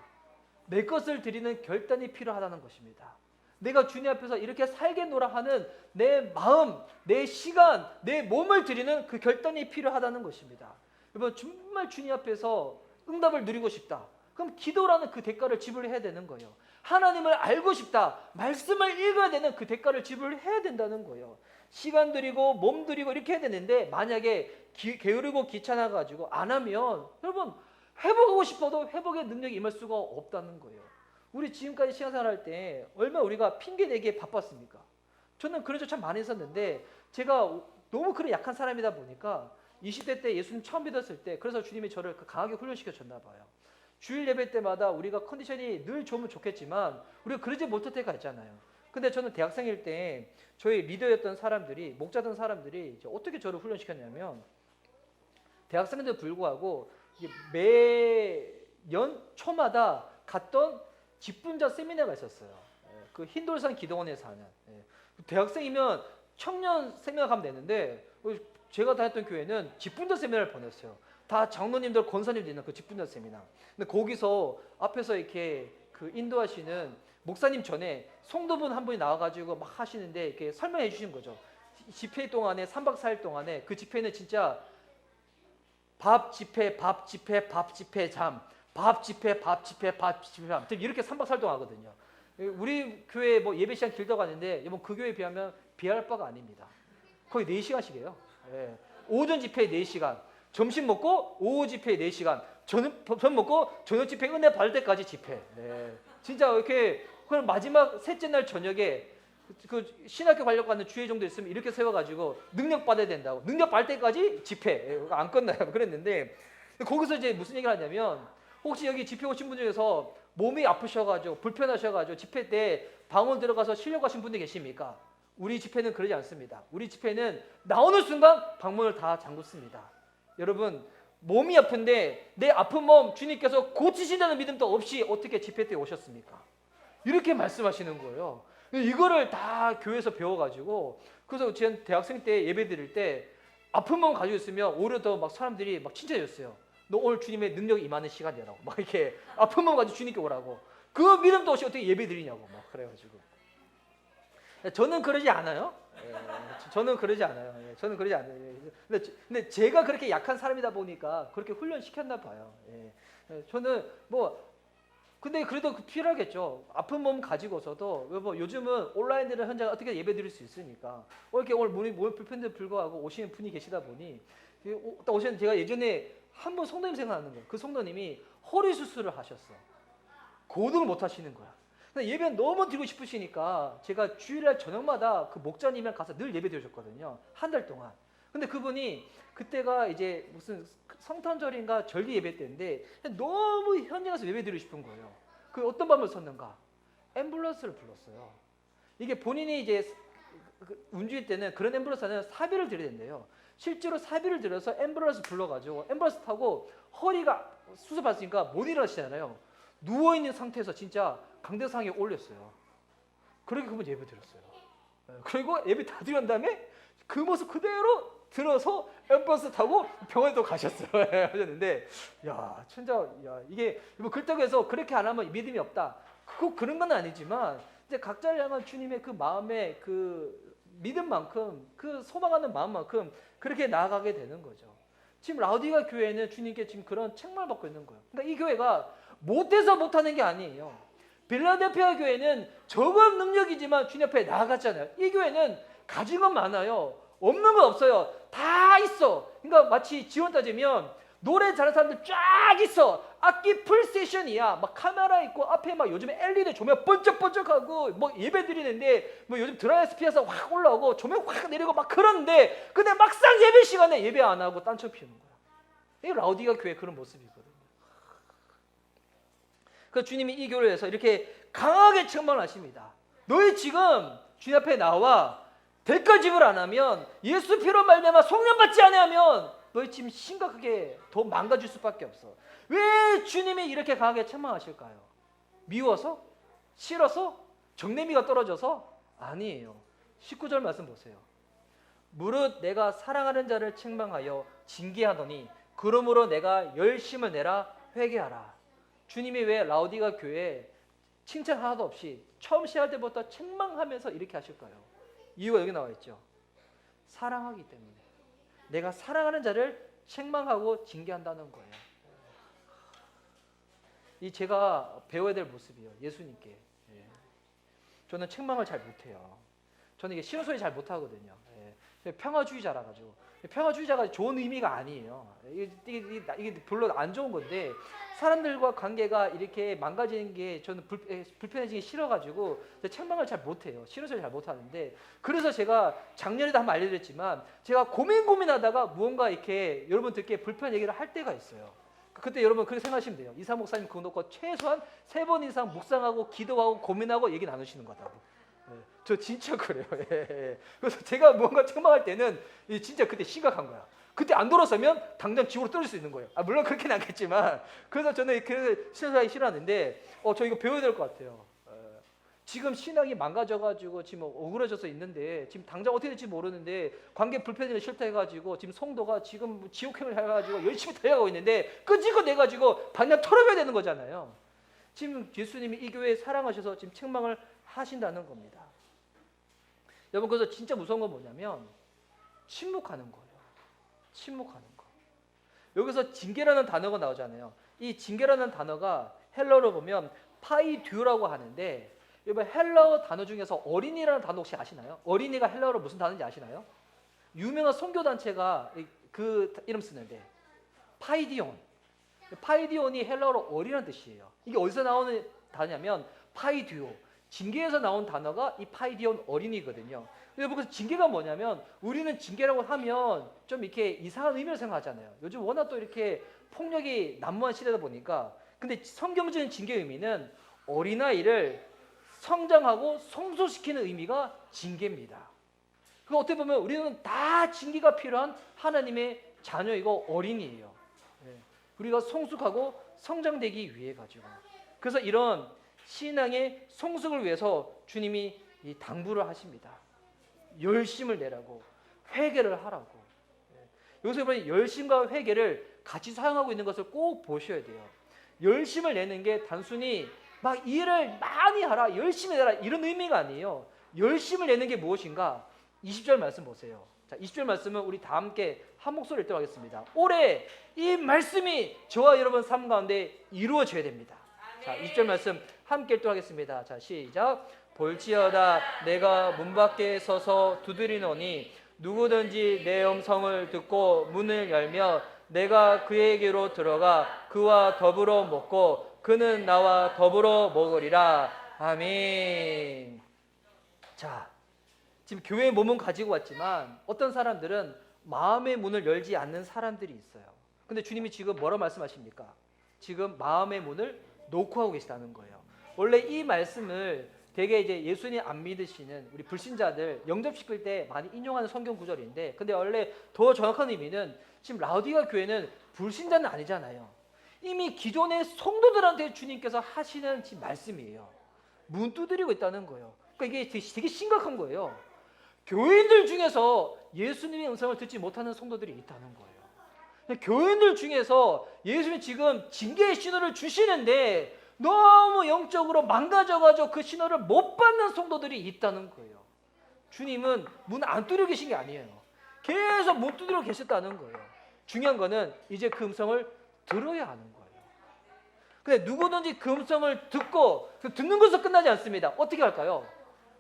A: 내 것을 드리는 결단이 필요하다는 것입니다. 내가 주님 앞에서 이렇게 살겠노라 하는 내 마음, 내 시간, 내 몸을 드리는 그 결단이 필요하다는 것입니다. 여러분 정말 주님 앞에서 응답을 누리고 싶다. 그럼 기도라는 그 대가를 지불해야 되는 거예요. 하나님을 알고 싶다. 말씀을 읽어야 되는 그 대가를 지불해야 된다는 거예요. 시간 들이고 몸 들이고 이렇게 해야 되는데 만약에 게으르고 귀찮아가지고 안 하면 여러분 회복하고 싶어도 회복의 능력이 임할 수가 없다는 거예요. 우리 지금까지 신앙생활 할 때 얼마나 우리가 핑계대기에 바빴습니까? 저는 그런 적 참 많이 있었는데 제가 너무 그런 약한 사람이다 보니까 20대 때 예수님 처음 믿었을 때 그래서 주님이 저를 강하게 훈련시켜 줬나 봐요. 주일 예배 때마다 우리가 컨디션이 늘 좋으면 좋겠지만 우리가 그러지 못할 때가 있잖아요. 근데 저는 대학생일 때 저희 리더였던 사람들이 목자던 사람들이 어떻게 저를 훈련시켰냐면 대학생인데도 불구하고 매년 초마다 갔던 직분자 세미나가 있었어요. 그 흰돌산 기도원에서 하는. 대학생이면 청년 세미나 가면 되는데 제가 다녔던 교회는 직분자 세미나를 보냈어요. 다 장로님들, 권사님들 있는 그 직분자 세미나. 근데 거기서 앞에서 이렇게 그 인도하시는 목사님 전에 성도분 한 분이 나와가지고 막 하시는데 이렇게 설명해 주신 거죠. 집회 동안에 3박 4일 동안에 그 집회는 진짜 밥 집회, 밥 집회, 밥 집회, 잠, 밥 집회, 밥 집회, 밥 집회, 잠. 이렇게 3박 4일 동안 하거든요. 우리 교회 뭐 예배 시간 길다고 하는데 이번 그 교회에 비하면 비할 바가 아닙니다. 거의 4시간씩이에요. 예. 오전 집회 4시간, 점심 먹고 오후 집회 4시간, 저녁 먹고 저녁 집회 은혜 받을 때까지 집회. 예. 진짜 이렇게 그럼 마지막 셋째 날 저녁에 그 신학교 가려고 하는 주회 정도 있으면 이렇게 세워가지고 능력 받아야 된다고 능력 받을 때까지 집회 안 끝나요. 그랬는데 거기서 이제 무슨 얘기를 하냐면 혹시 여기 집회 오신 분 중에서 몸이 아프셔가지고 불편하셔가지고 집회 때 방언 들어가서 쉬려고 하신 분들 계십니까? 우리 집회는 그러지 않습니다. 우리 집회는 나오는 순간 방문을 다 잠궜습니다. 여러분 몸이 아픈데 내 아픈 몸 주님께서 고치신다는 믿음도 없이 어떻게 집회 때 오셨습니까? 이렇게 말씀하시는 거예요. 이거를 다 교회에서 배워가지고 그래서 제 대학생 때 예배 드릴 때 아픈 몸 가지고 있으면 오히려 더 막 사람들이 막 칭찬해줬어요. 너 오늘 주님의 능력이 임하는 시간이라고 막 이렇게 아픈 몸 가지고 주님께 오라고. 그 믿음도 없이 어떻게 예배 드리냐고 막 그래가지고 저는 그러지 않아요. 저는 그러지 않아요. 저는 그러지 않아요. 근데 제가 그렇게 약한 사람이다 보니까 그렇게 훈련시켰나 봐요. 저는 뭐 근데 그래도 필요하겠죠. 아픈 몸 가지고서도 뭐 요즘은 온라인으로 현장 어떻게 예배 드릴 수 있으니까 이렇게 오늘 몸이 불편한데 불구하고 오시는 분이 계시다 보니 딱 오시는 제가 예전에 한 번 성도님 생각나는 거예요. 그 성도님이 허리 수술을 하셨어. 고등을 못 하시는 거야. 근데 예배 너무 드리고 싶으시니까 제가 주일날 저녁마다 그 목자님이랑 가서 늘 예배 드렸거든요. 한 달 동안. 근데 그분이 그때가 이제 무슨 성탄절인가 절기 예배 때인데 너무 현장 가서 예배 드리고 싶은 거예요. 그 어떤 방법을 썼는가? 앰뷸런스를 불렀어요. 이게 본인이 이제 운주일 때는 그런 앰뷸런스는 사비를 드려야 된대요. 실제로 사비를 들여서 앰뷸런스 불러가지고 앰뷸런스 타고 허리가 수술받으니까 못 일어나시잖아요. 누워있는 상태에서 진짜 강대상에 올렸어요. 그렇게 그분 예배 드렸어요. 그리고 예배 다 드린 다음에 그 모습 그대로 들어서 앰뷸런스 타고 병원에 또 가셨어요. 하셨는데 야 진짜 야 이게 뭐 그렇다고 해서 그렇게 안 하면 믿음이 없다. 그런 건 아니지만 이제 각자를 향한 주님의 그 마음의 그 믿음만큼 그 소망하는 마음만큼 그렇게 나아가게 되는 거죠. 지금 라우디가 교회는 주님께 지금 그런 책망을 받고 있는 거예요. 그러니까 이 교회가 못해서 못하는 게 아니에요. 빌라델피아 교회는 적은 능력이지만 주님 앞에 나아갔잖아요. 이 교회는 가진 건 많아요. 없는 건 없어요. 다 있어. 그러니까 마치 지원 따지면 노래 잘하는 사람들 쫙 있어. 악기 풀 세션이야. 막 카메라 있고 앞에 막 요즘에 LED 조명 번쩍번쩍하고 뭐 예배 드리는데 뭐 요즘 드라이스피어서 확 올라오고 조명 확 내리고 막 그런데 근데 막상 예배 시간에 예배 안 하고 딴청 피우는 거야. 이게 라우디가 교회 그런 모습이거든요. 그 주님이 이 교회를 해서 이렇게 강하게 책망을 하십니다. 너희 지금 주님 앞에 나와 대가 지불 안 하면 예수 피로 말미암아 성령 받지 않으면 너희 지금 심각하게 더 망가질 수밖에 없어. 왜 주님이 이렇게 강하게 책망하실까요? 미워서? 싫어서? 정내미가 떨어져서? 아니에요. 19절 말씀 보세요. 무릇 내가 사랑하는 자를 책망하여 징계하더니 그러므로 내가 열심을 내라 회개하라. 주님이 왜 라우디가 교회에 칭찬 하나도 없이 처음 시작할 때부터 책망하면서 이렇게 하실까요? 이유가 여기 나와 있죠. 사랑하기 때문에. 내가 사랑하는 자를 책망하고 징계한다는 거예요. 이 제가 배워야 될 모습이에요. 예수님께. 저는 책망을 잘 못해요. 저는 이게 싫은 소리 잘 못하거든요. 평화주의자라 가지고 평화주의자가 좋은 의미가 아니에요. 이게 별로 안 좋은 건데 사람들과 관계가 이렇게 망가지는 게 저는 불편해지기 싫어가지고 책망을 잘 못해요. 싫어서 잘 못하는데 그래서 제가 작년에도 한번 알려드렸지만 제가 고민하다가 무언가 이렇게 여러분들께 불편한 얘기를 할 때가 있어요. 그때 여러분 그렇게 생각하시면 돼요. 이사 목사님 그거 놓고 최소한 3번 이상 묵상하고 기도하고 고민하고 얘기 나누시는 거다고. 저 진짜 그래요. 예. 그래서 제가 뭔가 책망할 때는 진짜 그때 심각한 거야. 그때 안 돌아서면 당장 지구로 떨어질 수 있는 거예요. 물론 그렇게는 않겠지만 그래서 저는 그래서 신앙하기 싫어하는데 저 이거 배워야 될 것 같아요. 지금 신앙이 망가져가지고 지금 억울해져서 있는데 지금 당장 어떻게 될지 모르는데 관계 불편해지는 싫다 해가지고 지금 성도가 지금 지옥행을 해가지고 열심히 달려가고 있는데 끄지고 내가지고 방향 털어줘야 되는 거잖아요. 지금 예수님이 이 교회 사랑하셔서 지금 책망을 하신다는 겁니다. 여러분 그래서 진짜 무서운 건 뭐냐면 침묵하는 거예요. 침묵하는 거. 여기서 징계라는 단어가 나오잖아요. 이 징계라는 단어가 헬러로 보면 파이듀라고 하는데 여러분 헬러 단어 중에서 어린이라는 단어 혹시 아시나요? 어린이가 헬러로 무슨 단어인지 아시나요? 유명한 선교단체가 그 이름 쓰는데 파이디온. 파이디온이 헬러로 어린이라는 뜻이에요. 이게 어디서 나오는 단어냐면 파이듀오. 징계에서 나온 단어가 이 파이디온 어린이거든요. 그래서 징계가 뭐냐면 우리는 징계라고 하면 좀 이렇게 이상한 의미를 생각하잖아요. 요즘 워낙 또 이렇게 폭력이 난무한 시대다 보니까 근데 성경적인 징계의 의미는 어린아이를 성장하고 성소시키는 의미가 징계입니다. 그 어떻게 보면 우리는 다 징계가 필요한 하나님의 자녀이고 어린이에요. 우리가 성숙하고 성장되기 위해 가지고 그래서 이런 신앙의 성숙을 위해서 주님이 이 당부를 하십니다. 열심을 내라고 회개를 하라고. 여기서 보면 열심과 회개를 같이 사용하고 있는 것을 꼭 보셔야 돼요. 열심을 내는 게 단순히 막 일을 많이 하라, 열심히 내라 이런 의미가 아니에요. 열심을 내는 게 무엇인가? 20절 말씀 보세요. 자, 20절 말씀은 우리 다 함께 한 목소리를 읽도록 하겠습니다. 올해 이 말씀이 저와 여러분 삶 가운데 이루어져야 됩니다. 자, 20절 말씀 함께 읽도록 하겠습니다. 자, 시작. 볼지어다 내가 문 밖에 서서 두드리노니 누구든지 내 음성을 듣고 문을 열며 내가 그에게로 들어가 그와 더불어 먹고 그는 나와 더불어 먹으리라. 아멘. 자, 지금 교회에 몸은 가지고 왔지만 어떤 사람들은 마음의 문을 열지 않는 사람들이 있어요. 근데 주님이 지금 뭐라 말씀하십니까? 지금 마음의 문을 놓고 하고 계시다는 거예요. 원래 이 말씀을 되게 이제 예수님 안 믿으시는 우리 불신자들 영접시킬 때 많이 인용하는 성경 구절인데 근데 원래 더 정확한 의미는 지금 라우디가 교회는 불신자는 아니잖아요. 이미 기존의 성도들한테 주님께서 하시는 지금 말씀이에요. 문 두드리고 있다는 거예요. 그러니까 이게 되게 심각한 거예요. 교인들 중에서 예수님의 음성을 듣지 못하는 성도들이 있다는 거예요. 교인들 중에서 예수님이 지금 징계의 신호를 주시는데 너무 영적으로 망가져가지고 그 신호를 못 받는 성도들이 있다는 거예요. 주님은 문 안 두드리고 계신 게 아니에요. 계속 문 두드리고 계셨다는 거예요. 중요한 거는 이제 그 음성을 들어야 하는 거예요. 근데 누구든지 그 음성을 듣고 듣는 것으로 끝나지 않습니다. 어떻게 할까요?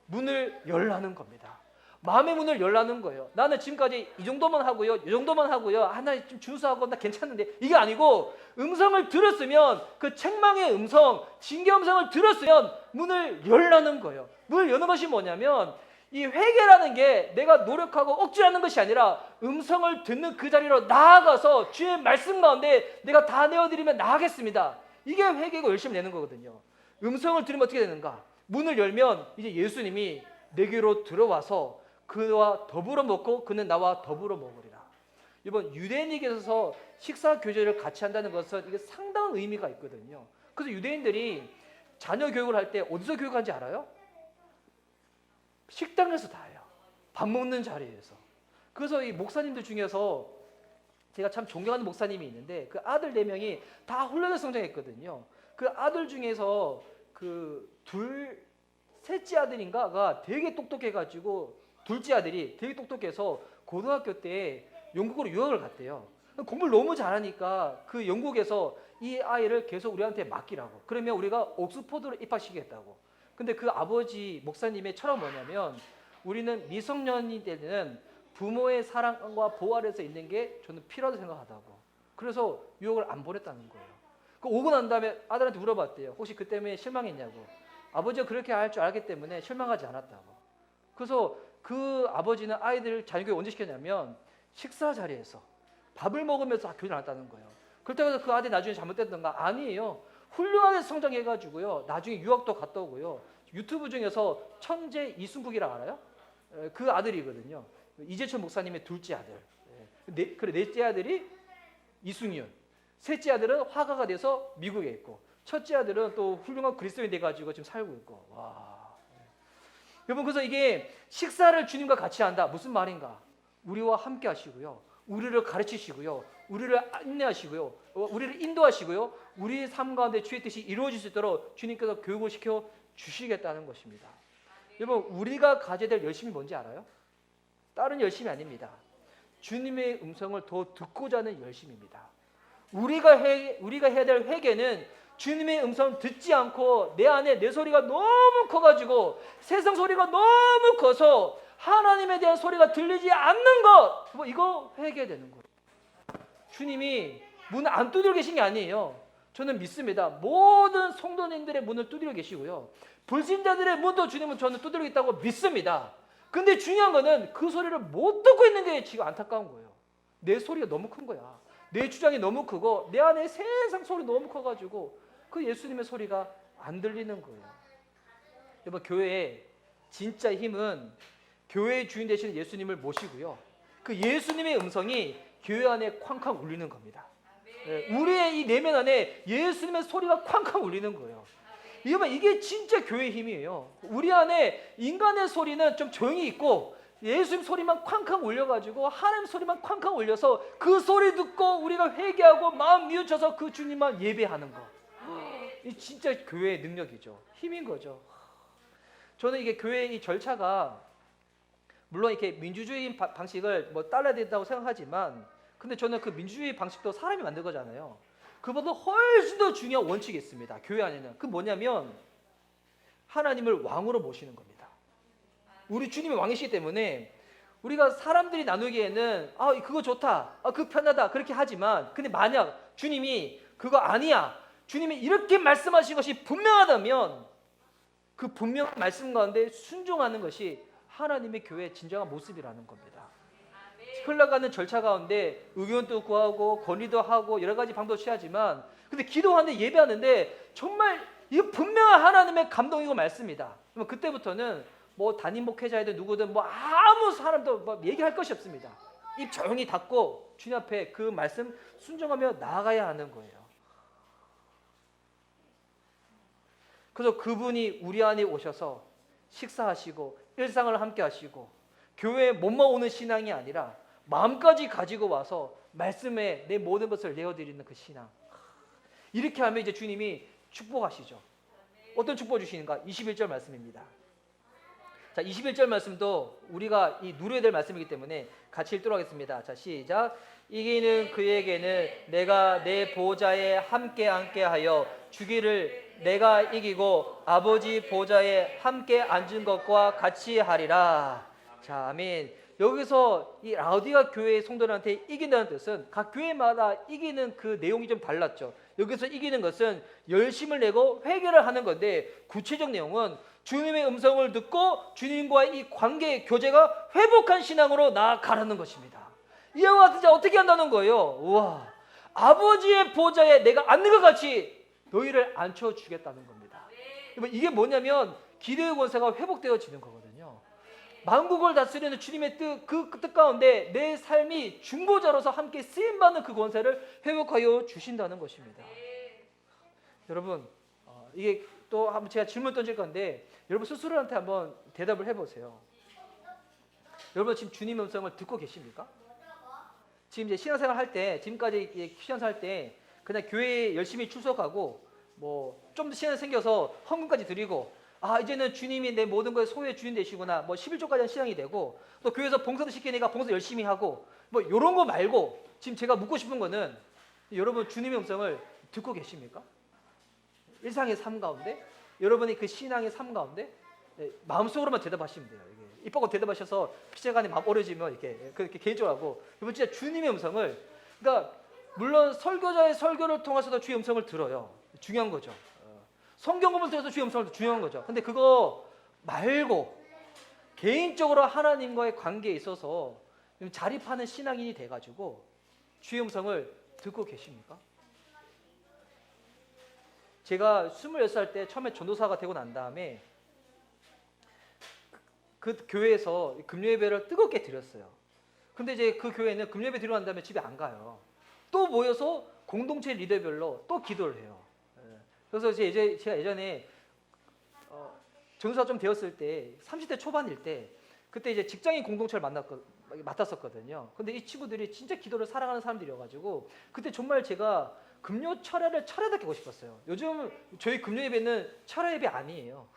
A: 문을 열라는 겁니다. 마음의 문을 열라는 거예요. 나는 지금까지 이 정도만 하고요. 이 정도만 하고요. 나 좀 준수하고 나 괜찮은데 이게 아니고 음성을 들었으면 그 책망의 음성, 징계 음성을 들었으면 문을 열라는 거예요. 문을 여는 것이 뭐냐면 이 회개라는 게 내가 노력하고 억지하는 것이 아니라 음성을 듣는 그 자리로 나아가서 주의 말씀 가운데 내가 다 내어드리면 나아가겠습니다. 이게 회개고 열심히 내는 거거든요. 음성을 들으면 어떻게 되는가? 문을 열면 이제 예수님이 내게로 들어와서 그와 더불어 먹고 그는 나와 더불어 먹으리라. 이번 유대인에게서 식사 교제를 같이 한다는 것은 이게 상당한 의미가 있거든요. 그래서 유대인들이 자녀 교육을 할 때 어디서 교육하는지 알아요? 식당에서 다 해요. 밥 먹는 자리에서. 그래서 이 목사님들 중에서 제가 참 존경하는 목사님이 있는데 그 아들 4명이 다 홀로서 성장했거든요. 그 아들 중에서 셋째 아들인가가 되게 똑똑해가지고 둘째 아들이 되게 똑똑해서 고등학교 때 영국으로 유학을 갔대요. 공부를 너무 잘하니까 그 영국에서 이 아이를 계속 우리한테 맡기라고. 그러면 우리가 옥스퍼드로 입학시키겠다고. 근데 그 아버지 목사님의 철학은 뭐냐면 우리는 미성년이 때는 부모의 사랑과 보호 아래서 있는 게 저는 필요하다고 생각하다고. 그래서 유학을 안 보냈다는 거예요. 그 오고 난 다음에 아들한테 물어봤대요. 혹시 그 때문에 실망했냐고. 아버지가 그렇게 할 줄 알기 때문에 실망하지 않았다고. 그래서 그 아버지는 아이들을 자녀교육 언제 시켰냐면 식사 자리에서 밥을 먹으면서 교육을 나눴다는 거예요. 그렇다고 해서 그 아들이 나중에 잘못됐던가? 아니에요. 훌륭하게 성장해가지고요. 나중에 유학도 갔다 오고요. 유튜브 중에서 천재 이순국이라고 알아요? 그 아들이거든요. 이재철 목사님의 둘째 아들. 그래 넷째 아들이 이승윤. 셋째 아들은 화가가 돼서 미국에 있고 첫째 아들은 또 훌륭한 그리스도인이 돼가지고 지금 살고 있고. 와. 여러분 그래서 이게 식사를 주님과 같이 한다. 무슨 말인가? 우리와 함께 하시고요. 우리를 가르치시고요. 우리를 인내하시고요. 우리를 인도하시고요. 우리의 삶 가운데 주의 뜻이 이루어질 수 있도록 주님께서 교육을 시켜 주시겠다는 것입니다. 여러분 우리가 가져야 될 열심이 뭔지 알아요? 다른 열심이 아닙니다. 주님의 음성을 더 듣고자 하는 열심입니다. 우리가 해야 될 회개는 주님의 음성 듣지 않고 내 안에 내 소리가 너무 커가지고 세상 소리가 너무 커서 하나님에 대한 소리가 들리지 않는 것, 뭐 이거 회개되는 거예요. 주님이 문을 안 두드려 계신 게 아니에요. 저는 믿습니다. 모든 성도님들의 문을 두드려 계시고요. 불신자들의 문도 주님은 저는 두드려 있다고 믿습니다. 근데 중요한 거는 그 소리를 못 듣고 있는 게 지금 안타까운 거예요. 내 소리가 너무 큰 거야. 내 주장이 너무 크고 내 안에 세상 소리 너무 커가지고 그 예수님의 소리가 안 들리는 거예요. 여러분 교회의 진짜 힘은 교회의 주인 되시는 예수님을 모시고요. 그 예수님의 음성이 교회 안에 쾅쾅 울리는 겁니다. 우리의 이 내면 안에 예수님의 소리가 쾅쾅 울리는 거예요. 여러분 이게 진짜 교회의 힘이에요. 우리 안에 인간의 소리는 좀 조용히 있고 예수님 소리만 쾅쾅 울려가지고 하나님 소리만 쾅쾅 울려서 그 소리 듣고 우리가 회개하고 마음 뉘우쳐서 그 주님만 예배하는 거. 이 진짜 교회의 능력이죠. 힘인 거죠. 저는 이게 교회의 이 절차가 물론 이렇게 민주주의 방식을 뭐 따라야 된다고 생각하지만 근데 저는 그 민주주의 방식도 사람이 만든 거잖아요. 그보다 훨씬 더 중요한 원칙이 있습니다. 교회 안에는. 그 뭐냐면 하나님을 왕으로 모시는 겁니다. 우리 주님이 왕이시기 때문에 우리가 사람들이 나누기에는 그거 좋다, 그거 편하다 그렇게 하지만 근데 만약 주님이 그거 아니야, 주님이 이렇게 말씀하신 것이 분명하다면 그 분명한 말씀 가운데 순종하는 것이 하나님의 교회의 진정한 모습이라는 겁니다. 흘러가는 절차 가운데 의견도 구하고 건의도 하고 여러 가지 방법도 취하지만 근데 기도하는데 예배하는데 정말 이거 분명한 하나님의 감동이고 말씀이다. 그러면 그때부터는 뭐 담임 목회자이든 누구든 뭐 아무 사람도 뭐 얘기할 것이 없습니다. 입 조용히 닫고 주님 앞에 그 말씀 순종하며 나아가야 하는 거예요. 그래서 그분이 우리 안에 오셔서 식사하시고 일상을 함께 하시고 교회에 몸만 오는 신앙이 아니라 마음까지 가지고 와서 말씀에 내 모든 것을 내어드리는 그 신앙. 이렇게 하면 이제 주님이 축복하시죠. 어떤 축복 주시는가? 21절 말씀입니다. 자, 21절 말씀도 우리가 이 누려야 될 말씀이기 때문에 같이 읽도록 하겠습니다. 자, 시작. 이기는 그에게는 내가 내 보좌에 함께 앉게 하여 주기를 내가 이기고 아버지 보좌에 함께 앉은 것과 같이 하리라. 자, 아멘. 여기서 이 라우디가 교회의 성도들한테 이긴다는 뜻은 각 교회마다 이기는 그 내용이 좀 달랐죠. 여기서 이기는 것은 열심을 내고 회개를 하는 건데 구체적 내용은 주님의 음성을 듣고 주님과의 이 관계 교제가 회복한 신앙으로 나아가라는 것입니다. 이와 같은 자 어떻게 한다는 거예요? 우와, 아버지의 보좌에 내가 앉는 것 같이 너희를 앉혀주겠다는 겁니다. 이게 뭐냐면 기대의 권세가 회복되어지는 거거든요. 만국을 다스리는 주님의 그 뜻 가운데 내 삶이 중보자로서 함께 쓰임받는 그 권세를 회복하여 주신다는 것입니다. 여러분 이게 또 한번 제가 질문 던질 건데 여러분 스스로한테 한번 대답을 해보세요. 여러분 지금 주님의 음성을 듣고 계십니까? 지금 이제 신앙생활 할 때 지금까지 신앙생활 할 때 그냥 교회에 열심히 출석하고 뭐 좀 더 시간이 생겨서 헌금까지 드리고 이제는 주님이 내 모든 것의 소유의 주인 되시구나 뭐 11조까지는 신앙이 되고 또 교회에서 봉사도 시키니까 봉사 열심히 하고 뭐 이런 거 말고 지금 제가 묻고 싶은 거는 여러분 주님의 음성을 듣고 계십니까? 일상의 삶 가운데 여러분의 그 신앙의 삶 가운데 네, 마음속으로만 대답하시면 돼요. 이게 입 밖으로 대답하셔서 피제간에 마음 어려지면 이렇게 그렇게 개인적으로 하고, 이번 진짜 주님의 음성을, 그러니까 물론 설교자의 설교를 통해서도 주의 음성을 들어요. 중요한 거죠. 성경음을 들어서 주의 음성을 중요한 거죠. 근데 그거 말고 개인적으로 하나님과의 관계에 있어서 자립하는 신앙인이 돼가지고 주의 음성을 듣고 계십니까? 제가 26살 때 처음에 전도사가 되고 난 다음에 그 교회에서 금요예배를 뜨겁게 드렸어요. 근데 이제 그 교회는 금요예배 드리고 난 다음에 집에 안 가요. 또 모여서 공동체 리더별로 또 기도를 해요. 그래서 제가 예전에 전도사 좀 되었을 때 30대 초반일 때 그때 이제 직장인 공동체를 맡았었거든요. 근데 이 친구들이 진짜 기도를 사랑하는 사람들이어가지고 그때 정말 제가 금요 철야를 철야답게 하고 싶었어요. 요즘 저희 금요 예배는 철야 예배 아니에요.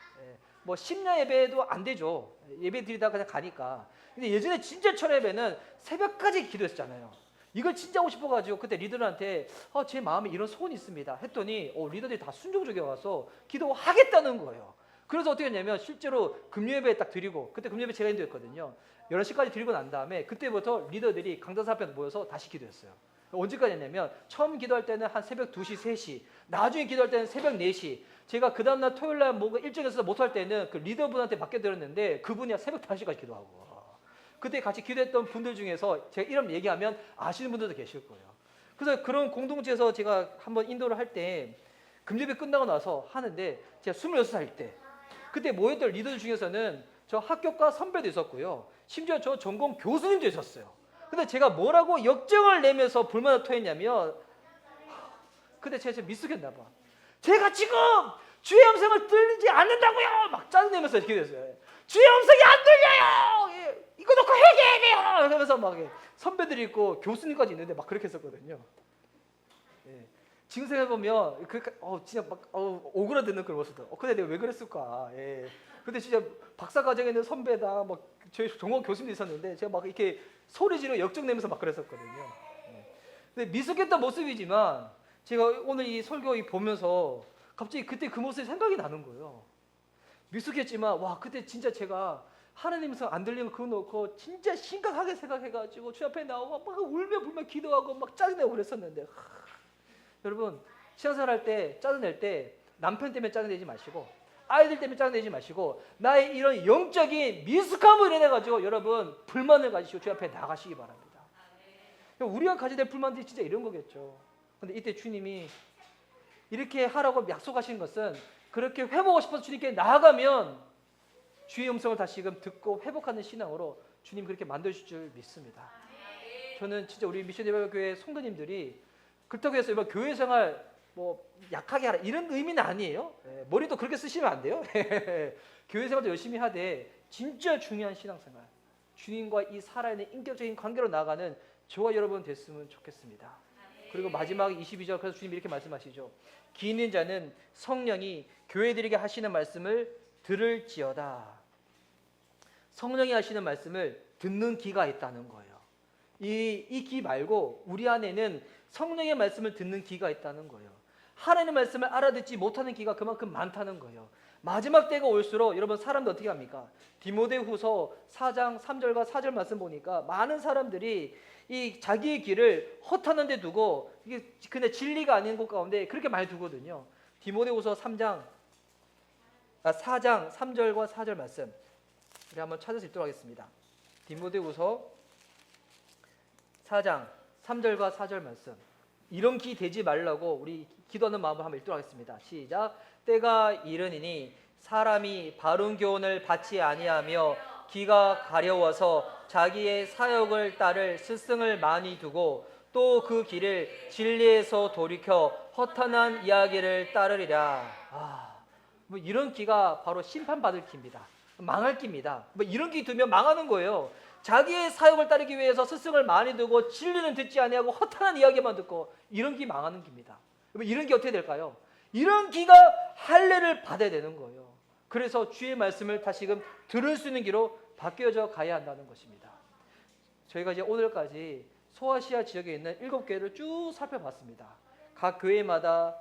A: 뭐 심야 예배도 안 되죠. 예배 드리다가 그냥 가니까. 근데 예전에 진짜 철야 예배는 새벽까지 기도했잖아요. 이걸 진짜 하고 싶어가지고 그때 리더들한테 제 마음에 이런 소원이 있습니다 했더니 리더들이 다 순종적이어 와서 기도하겠다는 거예요. 그래서 어떻게 했냐면 실제로 금요예배 딱 드리고, 그때 금요예배 제가 인도했거든요. 11시까지 드리고 난 다음에 그때부터 리더들이 강단사 앞에 모여서 다시 기도했어요. 언제까지 했냐면 처음 기도할 때는 한 새벽 2시, 3시, 나중에 기도할 때는 새벽 4시. 제가 그 다음날 토요일날 뭐가 일정에서 못할 때는 그 리더분한테 맡겨드렸는데 그분이 새벽 5시까지 기도하고, 그때 같이 기도했던 분들 중에서 제가 이름 얘기하면 아시는 분들도 계실 거예요. 그래서 그런 공동체에서 제가 한번 인도를 할 때 금요일 끝나고 나서 하는데 제가 26살 때 그때 모였던 리더들 중에서는 저 학교과 선배도 있었고요. 심지어 저 전공 교수님도 있었어요. 근데 제가 뭐라고 역정을 내면서 불만을 토했냐면 근데 제가 미숙했나 봐. 제가 지금 주의 음성을 들리지 않는다고요! 막 짜증내면서 이렇게 됐어요. 주의 음성이 안 들려요! 이거 놓고 회개해야 돼요! 그러면서 막 선배들이 있고 교수님까지 있는데 막 그렇게 했었거든요. 지금 생각해보면 진짜 막 오그라드는 그런 모습들. 근데 내가 왜 그랬을까? 근데 진짜 박사 과정에 있는 선배다, 막 저희 종업 교수님도 있었는데 제가 막 이렇게 소리 지르고 역정내면서 막 그랬었거든요. 근데 미숙했던 모습이지만 제가 오늘 이 설교 보면서 갑자기 그때 그 모습이 생각이 나는 거예요. 미숙했지만 와 그때 진짜 제가 하나님 성 안 들리면 그거 놓고 진짜 심각하게 생각해가지고 주 앞에 나오고 막 울며 불며 기도하고 막 짜증내고 그랬었는데 여러분 신앙생활 할 때 짜증낼 때 남편 때문에 짜증내지 마시고 아이들 때문에 짜증내지 마시고 나의 이런 영적인 미숙함을 인해가지고 여러분 불만을 가지시고 주 앞에 나가시기 바랍니다. 우리가 가져야 될 불만들이 진짜 이런 거겠죠. 근데 이때 주님이 이렇게 하라고 약속하신 것은 그렇게 회복하고 싶어서 주님께 나아가면 주의 음성을 다시금 듣고 회복하는 신앙으로 주님 그렇게 만드실 줄 믿습니다. 저는 진짜 우리 미션예배 교회 성도님들이 그렇다고 해서 이번 교회 생활 뭐 약하게 하라 이런 의미는 아니에요. 머리도 그렇게 쓰시면 안 돼요. 교회 생활도 열심히 하되 진짜 중요한 신앙생활, 주님과 이 살아있는 인격적인 관계로 나아가는 저와 여러분 됐으면 좋겠습니다. 그리고 마지막 22절 그래서 주님이 이렇게 말씀하시죠. 기 있는 자는 성령이 교회들에게 하시는 말씀을 들을지어다. 성령이 하시는 말씀을 듣는 귀가 있다는 거예요. 이 귀 말고 우리 안에는 성령의 말씀을 듣는 귀가 있다는 거예요. 하나님의 말씀을 알아듣지 못하는 귀가 그만큼 많다는 거예요. 마지막 때가 올수록 여러분 사람들 어떻게 합니까? 디모데후서 4장 3절과 4절 말씀 보니까 많은 사람들이 이 자기의 길을 헛하는 데 두고 이게 근데 진리가 아닌 곳 가운데 그렇게 많이 두거든요. 디모데후서 4장 3절과 4절 말씀 우리 한번 찾아서 읽도록 하겠습니다. 디모데후서 4장 3절과 4절 말씀. 이런 기 되지 말라고 우리 기도하는 마음으로 한번 읽도록 하겠습니다. 시작. 때가 이르니니 사람이 바른 교훈을 받지 아니하며 귀가 가려워서 자기의 사역을 따를 스승을 많이 두고 또 그 길을 진리에서 돌이켜 허탄한 이야기를 따르리라. 뭐 이런 귀가 바로 심판받을 귀입니다. 망할 귀입니다. 뭐 이런 귀 두면 망하는 거예요. 자기의 사역을 따르기 위해서 스승을 많이 두고 진리는 듣지 아니하고 허탄한 이야기만 듣고 이런 귀 망하는 귀입니다. 이런 귀 어떻게 될까요? 이런 귀가 할례를 받아야 되는 거예요. 그래서 주의 말씀을 다시금 들을 수 있는 귀로 바뀌어져 가야 한다는 것입니다. 저희가 이제 오늘까지 소아시아 지역에 있는 7교회를 쭉 살펴봤습니다. 각 교회마다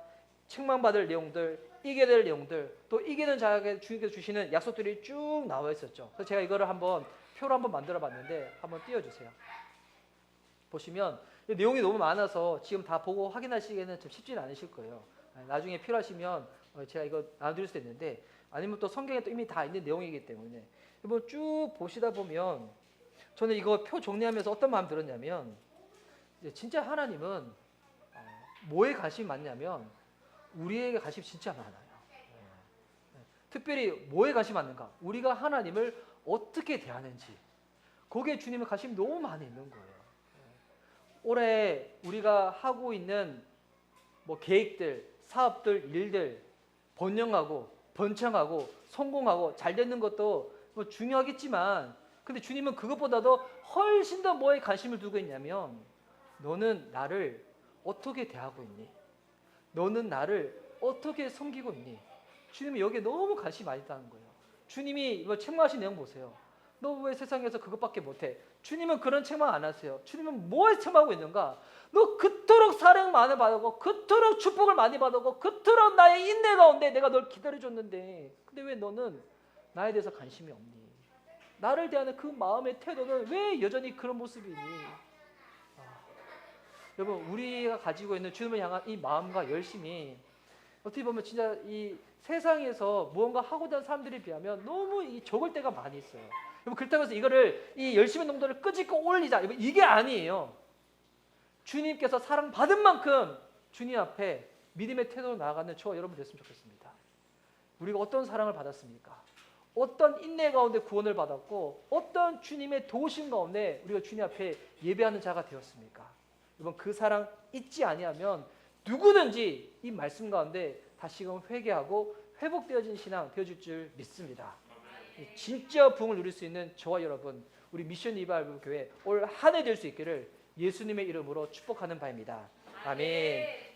A: 책망받을 내용들, 이겨야 될 내용들, 또 이기는 자에게 주님께서 주시는 약속들이 쭉 나와 있었죠. 그래서 제가 이거를 한번 표로 한번 만들어 봤는데 한번 띄워주세요. 보시면 내용이 너무 많아서 지금 다 보고 확인하시기에는 좀 쉽지는 않으실 거예요. 나중에 필요하시면 제가 이거 나눠드릴 수도 있는데, 아니면 또 성경에 또 이미 다 있는 내용이기 때문에 한번 쭉 보시다 보면, 저는 이거 표 정리하면서 어떤 마음 들었냐면, 진짜 하나님은 뭐에 관심이 많냐면 우리에게 관심이 진짜 많아요. 특별히 뭐에 관심이 많은가? 우리가 하나님을 어떻게 대하는지, 거기에 주님의 관심이 너무 많이 있는 거예요. 올해 우리가 하고 있는 뭐 계획들, 사업들, 일들, 번영하고 번창하고 성공하고 잘 되는 것도 뭐 중요하겠지만, 근데 주님은 그것보다도 훨씬 더 뭐에 관심을 두고 있냐면, 너는 나를 어떻게 대하고 있니? 너는 나를 어떻게 섬기고 있니? 주님이 여기에 너무 관심이 많이 있다는 거예요. 주님이 이거 책망하신 내용 보세요. 너 왜 세상에서 그것밖에 못해? 주님은 그런 책망 안 하세요. 주님은 뭐에 책망하고 있는가? 너 그토록 사랑 많이 받았고, 그토록 축복을 많이 받았고, 그토록 나의 인내 가운데 내가 널 기다려줬는데, 근데 왜 너는 나에 대해서 관심이 없니? 나를 대하는 그 마음의 태도는 왜 여전히 그런 모습이니? 여러분, 우리가 가지고 있는 주님을 향한 이 마음과 열심이 어떻게 보면 진짜 이 세상에서 무언가 하고자 하는 사람들에 비하면 너무 적을 때가 많이 있어요. 여러분, 그렇다고 해서 이거를 이 열심의 농도를 끄집고 올리자, 여러분, 이게 아니에요. 주님께서 사랑받은 만큼 주님 앞에 믿음의 태도로 나아가는 저와 여러분 됐으면 좋겠습니다. 우리가 어떤 사랑을 받았습니까? 어떤 인내 가운데 구원을 받았고, 어떤 주님의 도우심 가운데 우리가 주님 앞에 예배하는 자가 되었습니까? 여러분, 그 사랑 잊지 아니하면 누구든지 이 말씀 가운데 다시금 회개하고 회복되어진 신앙 되어질 줄 믿습니다. 진짜 부흥을 누릴 수 있는 저와 여러분, 우리 미션 리바이벌 교회 올 한 해 될 수 있기를 예수님의 이름으로 축복하는 바입니다. 아멘.